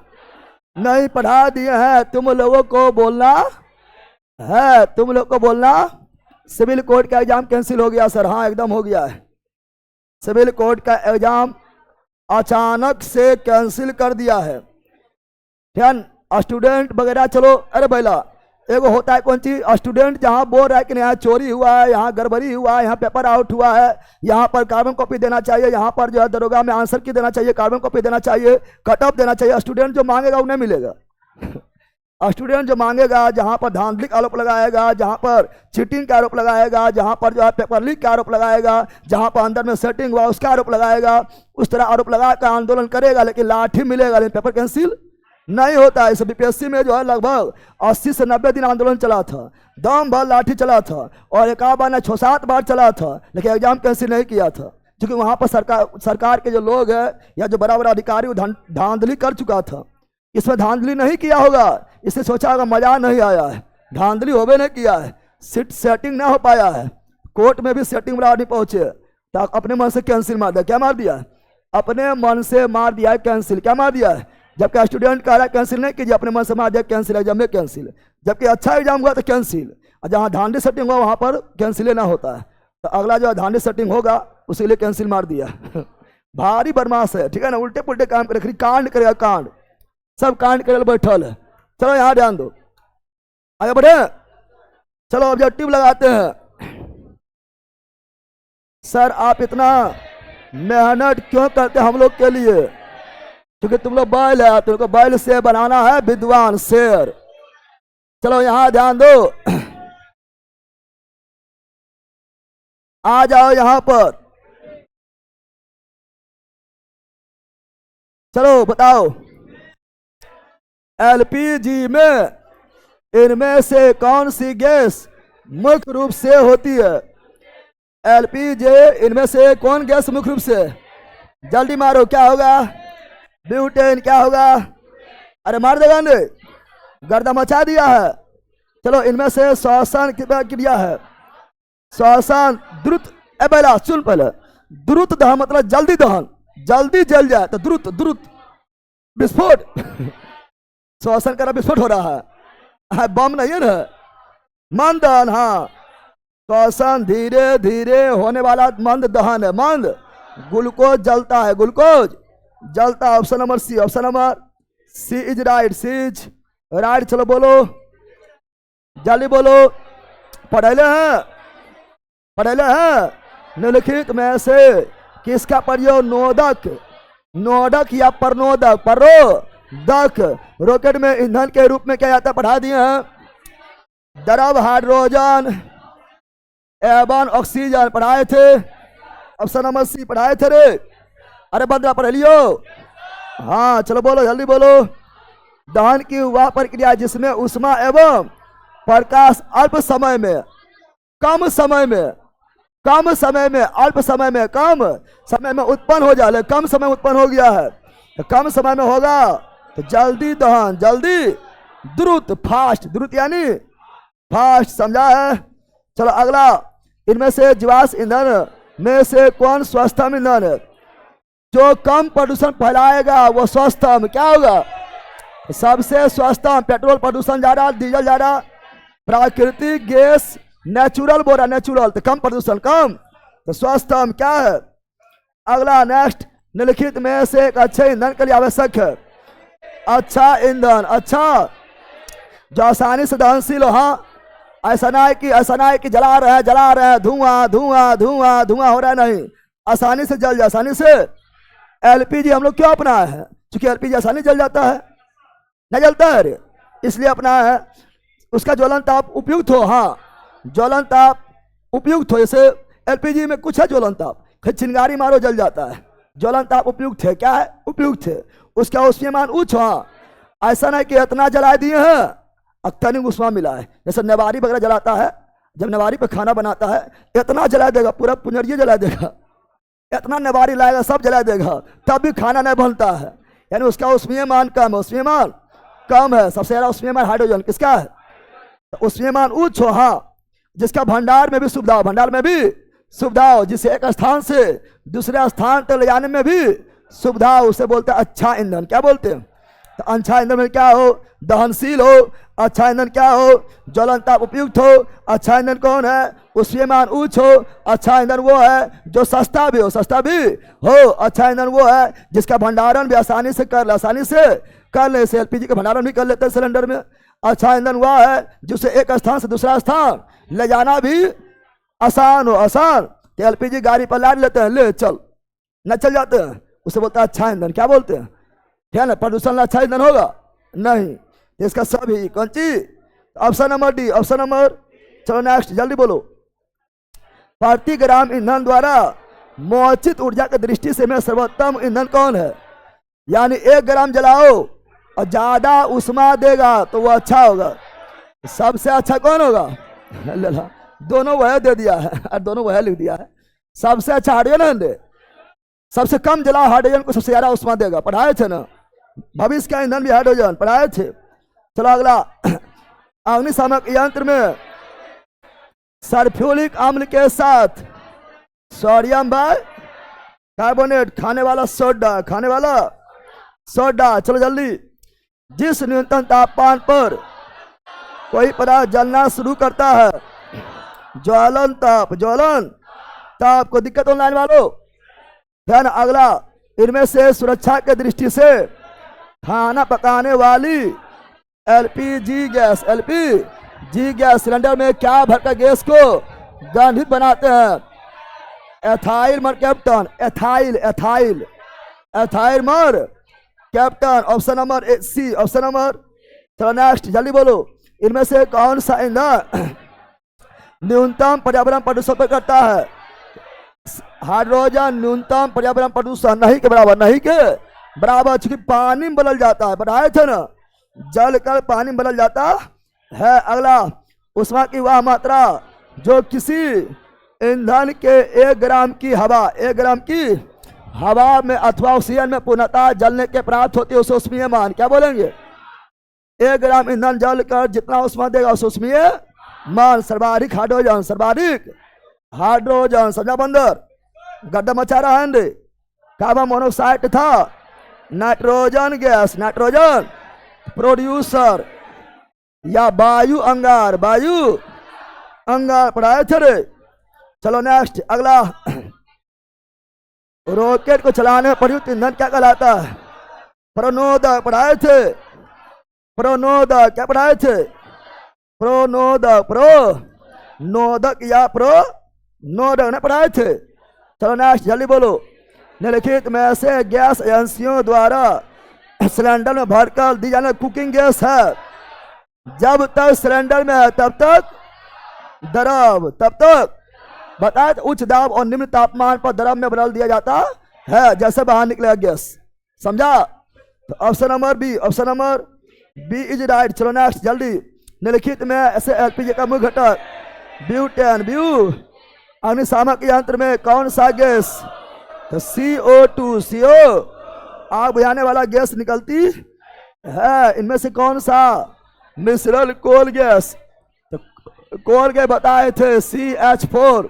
नहीं, पढ़ा दिए हैं, तुम लोगों को बोलना है, तुम लोग को बोलना सिविल कोड का एग्जाम कैंसिल हो गया सर। हाँ एकदम हो गया है, सिविल कोड का एग्जाम अचानक से कैंसिल कर दिया है। ध्यान, स्टूडेंट वगैरह चलो, अरे भैला एगो होता है कौन चीज, स्टूडेंट जहां बोल रहा है कि यहाँ चोरी हुआ है, यहाँ गड़बड़ी हुआ है, यहाँ पेपर आउट हुआ है, यहाँ पर कार्बन कॉपी देना चाहिए, यहाँ पर जो है दरोगा में आंसर की देना चाहिए, कार्बन कॉपी देना चाहिए, कट ऑफ देना चाहिए, स्टूडेंट जो मांगेगा उन्हें मिलेगा। स्टूडेंट जो मांगेगा, जहां पर धांधली का आरोप लगाएगा, जहां पर चीटिंग का आरोप लगाएगा, जहां पर जो है पेपर लीक का आरोप लगाएगा, जहां पर अंदर में सेटिंग हुआ उसका आरोप लगाएगा, उस तरह आरोप लगाकर आंदोलन करेगा, लेकिन लाठी मिलेगा, लेकिन पेपर कैंसिल नहीं होता है। इस बीपीएससी में जो है लगभग 80 से 90 दिन आंदोलन चला था, दम भर लाठी चला था, और एक बार ने 6-7 बार चला था, लेकिन एग्जाम कैंसिल नहीं किया था, क्योंकि वहां पर सरकार के जो लोग हैं या जो बड़ा बड़ा अधिकारी धांधली कर चुका था। इसमें धांधली नहीं किया होगा, इससे सोचा होगा मजा नहीं आया है, धांधली होवे नहीं किया है, सीट सेटिंग ना हो पाया है, कोर्ट में भी सेटिंग बराबर नहीं पहुंचे, तो अपने मन से कैंसिल मार दिया। क्या मार दिया? अपने मन से मार दिया है कैंसिल। क्या मार दिया है? जबकि स्टूडेंट कह रहा है कैंसिल नहीं कीजिए, अपने मन से मार दिया कैंसिल, एग्जाम में कैंसिल, जबकि अच्छा एग्जाम हुआ तो कैंसिल, और जहाँ धांधली सेटिंग हुआ वहां पर कैंसिल ना होता है। तो अगला जो धांधली सेटिंग होगा उसी लिए कैंसिल मार दिया। भारी बदमाश है, ठीक है ना, उल्टे पुल्टे काम करे, कांड करेगा, कांड सब कांड करे बैठल है। चलो यहाँ ध्यान दो, आगे बढ़े। चलो ऑब्जेक्टिव लगाते हैं। सर आप इतना मेहनत क्यों करते हम लोग के लिए? क्योंकि तुम लोग बैल है, तुम लोग बैल से बनाना है विद्वान शेर। चलो यहां ध्यान दो, आ जाओ यहां पर। चलो बताओ, एलपीजी में इनमें से कौन सी गैस मुख्य रूप से होती है? एलपीजी इनमें से कौन गैस मुख्य रूप से? जल्दी मारो, क्या होगा? ब्यूटेन। क्या होगा? अरे मार देगा ने, गर्दा मचा दिया है। चलो इनमें से श्वसन क्रिया है, श्वसन द्रुत। ए पहला सुन, पहले द्रुत दहन मतलब जल्दी दहन, जल्दी जल जाए तो द्रुत, द्रुत विस्फोट। श्वसन का विस्फोट हो रहा है, बम नहीं है ना, मंद दहन। हाँ, श्वसन धीरे धीरे होने वाला मंद दहन है, मंद। ग्लूकोज जलता है, ग्लूकोज जलता। Option number C, option number C is right, C is right. चलो बोलो, जल्दी बोलो। पढ़ेले हैं, पढ़ेले हैं। निम्नलिखित में से किसका प्रयोग नोदक, नोदक या परनोदक, परोदक रॉकेट में ईंधन के रूप में क्या जाता है? पढ़ा दिए हैं। द्रव हाइड्रोजन एवं ऑक्सीजन पढ़ाए थे, ऑप्शन नंबर सी पढ़ाए थे रे। अरे बंदा पढ़ लियो। हाँ चलो बोलो, जल्दी बोलो। दहन की वह प्रक्रिया जिसमें उष्मा एवं प्रकाश अल्प समय में, कम समय में, कम समय में, अल्प समय में, कम समय में उत्पन्न हो जाए। कम समय उत्पन्न हो गया है, तो कम समय में होगा तो जल्दी दहन, जल्दी, द्रुत, फास्ट, द्रुत यानी फास्ट, समझा है। चलो अगला, इनमें से जीवाश्म ईंधन में से कौन स्वस्थम ईंधन है? जो कम प्रदूषण फैलाएगा वो स्वस्थम। क्या होगा? सबसे स्वस्थम। पेट्रोल प्रदूषण ज्यादा, डीजल ज्यादा, प्राकृतिक गैस नेचुरल बोला, नेचुरल तो कम प्रदूषण, कम तो स्वस्थम क्या है? अगला नेक्स्ट, निम्नलिखित में से एक अच्छे ईंधन के लिए आवश्यक है। अच्छा ईंधन, अच्छा जो आसानी से दहनशील हो। हाँ, ऐसा ना है कि जला रहे हैं, धुआं धुआं धुआं धुआं हो रहा है, नहीं, आसानी से जल जाए, आसानी से। एलपीजी हम लोग क्यों अपनाए हैं? क्योंकि एलपीजी आसानी जल जाता है, नहीं जलता है रे, इसलिए अपनाया है। उसका ज्वलन ताप उपयुक्त हो, हाँ ज्वलन ताप उपयुक्त हो, जैसे एलपीजी में कुछ है ज्वलन ताप, चिंगारी मारो जल जाता है, ज्वलन ताप उपयुक्त है, क्या है उपयुक्त है, उसका उष्मीयमान उच्च, हाँ ऐसा नहीं कि इतना जला दिए हैं अक्तनिक उष्मा मिला है, जैसे नवारी वगैरह जलाता है, जब नवारी पे खाना बनाता है इतना जला देगा, पूरा पुनरिया जला देगा, इतना नवारी लाएगा सब जला देगा, तब भी खाना नहीं बनता है, यानी उसका उष्मीयमान कम है, उष्मीयमान कम है। सबसे ज्यादा उष्मीयमान हाइड्रोजन किसका है, तो उष्मीयमान उच्च हो, हाँ जिसका भंडार में भी सुविधा हो, भंडार में भी सुविधा हो, जिसे एक स्थान से दूसरे स्थान तक ले जाने में भी सुविधा हो, उसे बोलते हैं अच्छा ईंधन। क्या बोलते हैं, तो अच्छा ईंधन में क्या हो, दहनशील हो, अच्छा ईंधन क्या हो, ज्वलन ताप उपयुक्त हो। अच्छा ईंधन कौन है, उष्मीयमान उच्च हो। अच्छा ईंधन वो है जो सस्ता भी हो, सस्ता भी हो। अच्छा ईंधन वो है जिसका भंडारण भी आसानी से कर ले, आसानी से कर ले, इसे एलपीजी का भंडारण भी कर लेते हैं सिलेंडर में। अच्छा ईंधन वह है जिसे एक स्थान से दूसरा स्थान ले जाना भी आसान हो, आसान। तो एलपीजी गाड़ी पर लाद लेते हैं, ले चल न चल जाते हैं, उसे बोलते हैं अच्छा ईंधन। क्या बोलते हैं, क्या ना प्रदूषण अच्छा ईंधन होगा नहीं, इसका सभी कौन चीज। Option number D, option number, चलो नेक्स्ट जल्दी बोलो। प्रति ग्राम ईंधन द्वारा मोचित ऊर्जा की दृष्टि से में सर्वोत्तम ईंधन कौन है, यानी 1 ग्राम जलाओ और ज्यादा उष्मा देगा तो वो अच्छा होगा। सबसे अच्छा कौन होगा, दोनों वह दे दिया है और दोनों वह लिख दिया है। सबसे अच्छा हाइड्रोजन है, सबसे कम जलाओ हाइड्रोजन को सबसे ज्यादा उष्मा देगा, पढ़ाए थे ना, भविष्य का ईंधन भी हाइड्रोजन पढ़ाए थे। चलो अगला, अग्निशामक यंत्र में सल्फ्यूरिक अम्ल के साथ सोडियम बाय कार्बोनेट, खाने वाला सोडा, खाने वाला सोडा। चलो जल्दी, जिस न्यूनतम तापमान पर कोई पदार्थ जलना शुरू करता है, ज्वलन ताप, ज्वलन ताप को दिक्कत ऑनलाइन वालों ध्यान। अगला, इनमें से सुरक्षा के दृष्टि से खाना पकाने वाली LPG gas, LPG gas cylinder में क्या भरकर गैस को गंधित बनाते हैं, ethyl mercaptan, ethyl, ethyl, ethyl mercaptan. Option number C, option number. चलो नेक्स्ट जल्दी बोलो, इनमें से कौन सा ईंधन न्यूनतम पर्यावरण प्रदूषण पर करता है, हाइड्रोजन न्यूनतम पर्यावरण प्रदूषण नहीं के बराबर, नहीं के बराबर, चूंकि पानी में बदल जाता है, बताए थे ना, जल कर पानी में बदल जाता है। अगला, उष्मा की वह मात्रा जो किसी ईंधन के 1 ग्राम की हवा, 1 ग्राम की हवा में अथवा ऑक्सीजन में पूर्णतः जलने के प्राप्त होती है, उसे उष्मीयमान क्या बोलेंगे। 1 ग्राम ईंधन जल कर जितना उष्मा देगा उसे उष्मीयमान। सर्वाधिक हाइड्रोजन, सर्वाधिक हाइड्रोजन, समझा बंदर, गड्ढा मचा रहा है। कार्बन मोनोऑक्साइड था नाइट्रोजन गैस, नाइट्रोजन प्रोड्यूसर या वायु अंगार, वायु अंगार पढ़ाए थे रे। चलो नेक्स्ट अगला, रॉकेट को चलाने में प्रयुक्त ईंधन क्या कहलाता है, प्रणोदक पढ़ाए थे, प्रणोदक क्या पढ़ाए थे, प्रणोदक, प्रणोदक या प्रणोदक ने पढ़ाए थे। चलो नेक्स्ट जल्दी बोलो, निम्नलिखित में से गैस एजेंसियों द्वारा सिलेंडर में भरकर दी जाने कुकिंग गैस है, जब तक सिलेंडर में है तब तक द्रव, तब तक बताए उच्च दाब और निम्न तापमान पर द्रव में बदल दिया जाता है जैसे बाहर निकलेगा गैस, समझा। तो option number B, option number B is right. चलो नेक्स्ट जल्दी, निम्नलिखित में ऐसे एलपीजी का मुख्य घटक ब्यूटेन, ब्यू अग्निशामक यंत्र में कौन सा गैस, तो CO2, CO आग बुझाने वाला गैस निकलती है, इनमें से कौन सा मिश्रण कोल गैस, तो कोल गैस बताए थे CH4,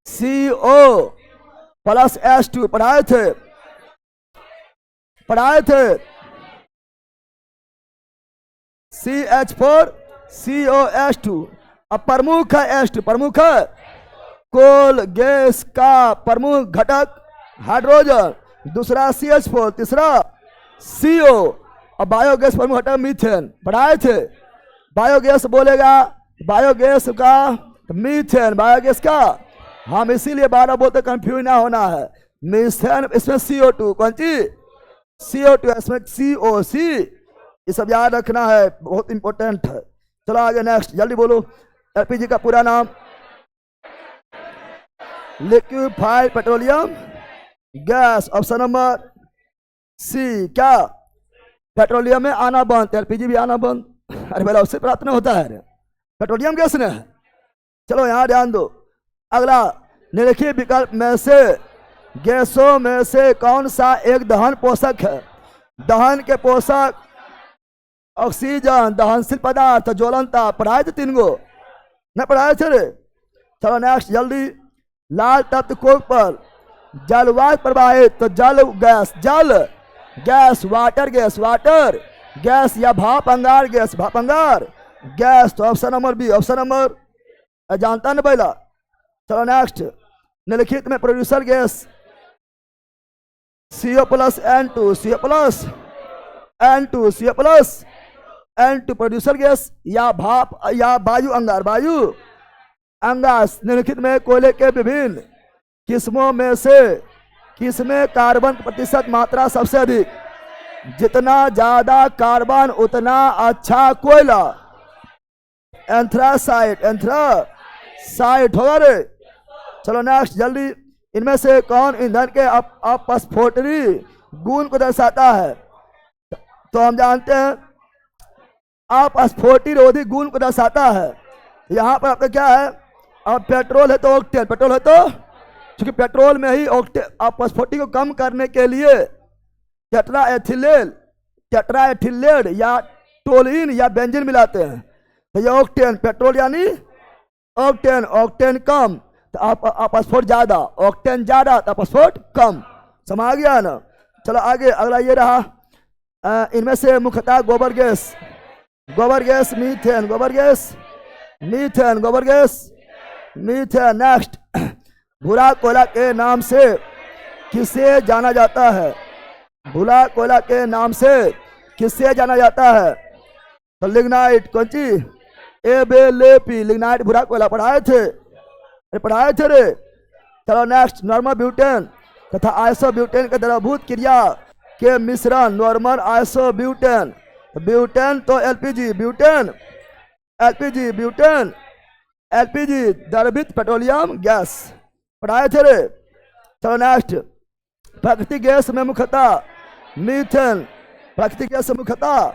CO प्लस H2 पढ़ाए थे, पढ़ाए थे CH4 COH2। अब प्रमुख है H2, प्रमुख है कोल गैस का प्रमुख घटक हाइड्रोजन, दूसरा CH4, तीसरा CO और बायोगैस प्रमुख घटक मीथेन पढ़ाए थे। बायोगैस बोलेगा बायोगैस का मीथेन, बायोगैस का हम इसीलिए 12 बोलते कंफ्यूज ना होना है। मीथेन इसमें CO2, कौन सी CO2, इसमें COC, ये सब याद रखना है, बहुत इंपॉर्टेंट है। चलो आगे नेक्स्ट, जल्दी बोलो। एलपीजी का पूरा नाम liquefied petroleum gas. Option number C. क्या पेट्रोलियम में आना बंद, एलपीजी भी आना बंद। अरे भला उससे प्राप्त होता है, पेट्रोलियम गैस ने है। चलो यहाँ ध्यान दो। अगला, निम्नलिखित विकल्प में से गैसों में से कौन सा एक दहन पोषक है? दहन के पोषक ऑक्सीजन, दहनशील पदार्थ, ज्वलंता। पढ़ाए थे 3 गो, न पढ़ाए थे रे। चलो नेक्स्ट जल्दी। लाल तत्व कोक पर जलवायु प्रवाहित, तो जल गैस, जल gas, water gas, water gas, या भाप अंगार गैस, भाप अंगार गैस। तो option number B, option number जानता ना पहला। चलो नेक्स्ट, निम्नलिखित में producer gas CO plus N2, CO plus N2, CO plus N2 producer gas, या भाप या वायु अंगार, वायु अंगार। निम्नलिखित में कोयले के विभिन्न किस्मों में से किसमें कार्बन प्रतिशत मात्रा सबसे अधिक? जितना ज्यादा कार्बन उतना अच्छा कोयला। एंथ्रासाइट, एंथ्रासाइट होगा रे। चलो नेक्स्ट जल्दी। इनमें से कौन ईंधन के अपस्फोटनी गुण को दर्शाता है? तो हम जानते हैं अपस्फोटनिरोधी गुण को दर्शाता है। यहाँ पर आपका क्या है? अब पेट्रोल है तो ऑक्टेन, पेट्रोल है तो, क्योंकि पेट्रोल में ही अपस्फोटनी को कम करने के लिए टेट्राएथिलेट या टोलिन या बेंजीन मिलाते हैं। तो ये ऑक्टेन, पेट्रोल यानी ऑक्टेन, ऑक्टेन कम तो अपस्फोट ज्यादा, ऑक्टेन ज्यादा तो अपस्फोट कम। समझ गया ना? चलो आगे अगला ये रहा। इनमें से मुख्यतः गोबर गैस, मीथेन, गोबर गैस, मीथेन, गोबर गैस, मीथेन। नेक्स्ट, भूरा कोयला के नाम से किसे जाना जाता है? भूरा कोयला के नाम से किसे जाना जाता है? तो लिग्नाइट, कौन सी? एबेलेपी, लिग्नाइट भूरा कोयला पढ़ाए थे, पढ़ाए थे रे। चलो नेक्स्ट, नॉर्मल ब्यूटेन तथा आइसोब्यूटेन के द्रवभूत क्रिया के मिश्रण, नॉर्मल आइसोब्यूटेन। ब्यूटेन तो LPG, butane LPG, butane LPG, द्रवित पेट्रोलियम गैस। पढ़ाए थे रे। चलो नेक्स्ट, प्राकृतिक गैस में मुख्यतः मीथेन, प्राकृतिक गैस में मुख्यतः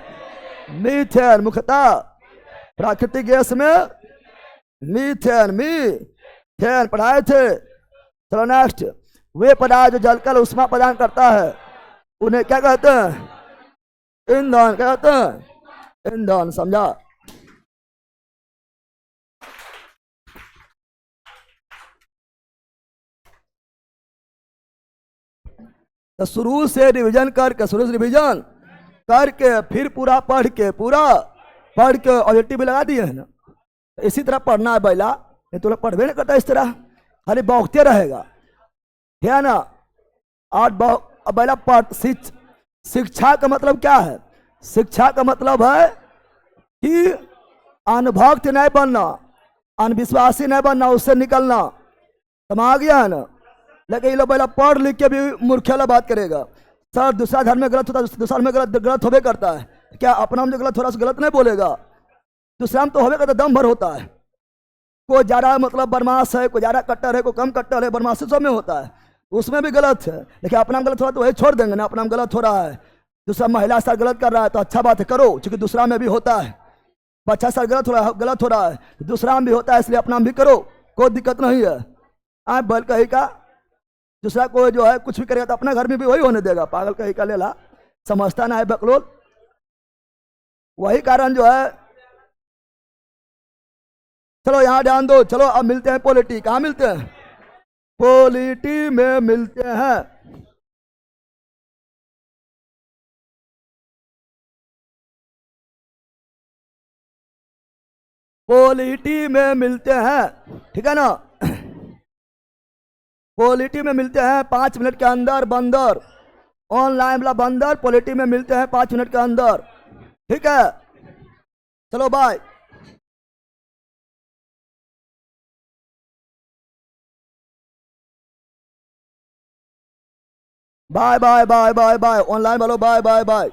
मीथेन, मुख्यतः प्राकृतिक गैस में मीथेन, मीथेन पढ़ाए थे। चलो नेक्स्ट, वे पदार्थ जो जलकर उष्मा प्रदान करता है उन्हें क्या कहते हैं? ईंधन। क्या कहते हैं? ईंधन। समझा? तो शुरू से रिवीजन करके, फिर पूरा पढ़ के ऑब्जेक्टिव भी लगा दिए है ना। इसी तरह पढ़ना है बैला, नहीं तो पढ़वे नहीं करता इस तरह, खाली बौखते रहेगा, है ना। और बैला शिक्षा का मतलब क्या है? शिक्षा का मतलब है कि अनुभक्त नहीं बनना, अनविश्वासी नहीं बनना, उससे निकलना। समझ गया है ना? लेकिन ये लोग पहला पढ़ लिख के भी मूर्खेला बात करेगा। सर दूसरा धर्म में गलत होता है, दूसरा धर्म में गलत होबे करता है। क्या अपना में जो गलत हो रहा है गलत नहीं बोलेगा? दूसरा में तो होबे करता, दम भर होता है। कोई ज़्यादा मतलब बदमाश है, कोई ज़्यादा कट्टर है, कोई कम कट्टर है, बदमाशी सब में होता है, उसमें भी गलत है। लेकिन अपना में गलत हो रहा है तो वही छोड़ देंगे ना। अपना में गलत हो रहा है, दूसरा महिला साथ गलत कर रहा है तो अच्छा बात है, करो, क्योंकि दूसरा में भी होता है। बच्चा साथ गलत हो रहा है दूसरा में भी होता है, इसलिए अपना में भी करो, कोई दिक्कत नहीं है। आप बल कही का दूसरा को जो है कुछ भी करेगा तो अपना घर में भी वही होने देगा। पागल कहीं का लेला, समझता ना है बकलोल। वही कारण जो है। चलो यहाँ ध्यान दो। चलो अब मिलते हैं पॉलिटी। कहाँ मिलते हैं? पॉलिटी में मिलते हैं। पॉलिटी में मिलते हैं, ठीक है ना। पॉलिटी में मिलते हैं 5 मिनट के अंदर। बंदर ऑनलाइन वाला बंदर, पॉलिटी में मिलते हैं 5 मिनट के अंदर, ठीक है। चलो bye. Bye bye bye bye bye, online वालों बाय बाय बाय।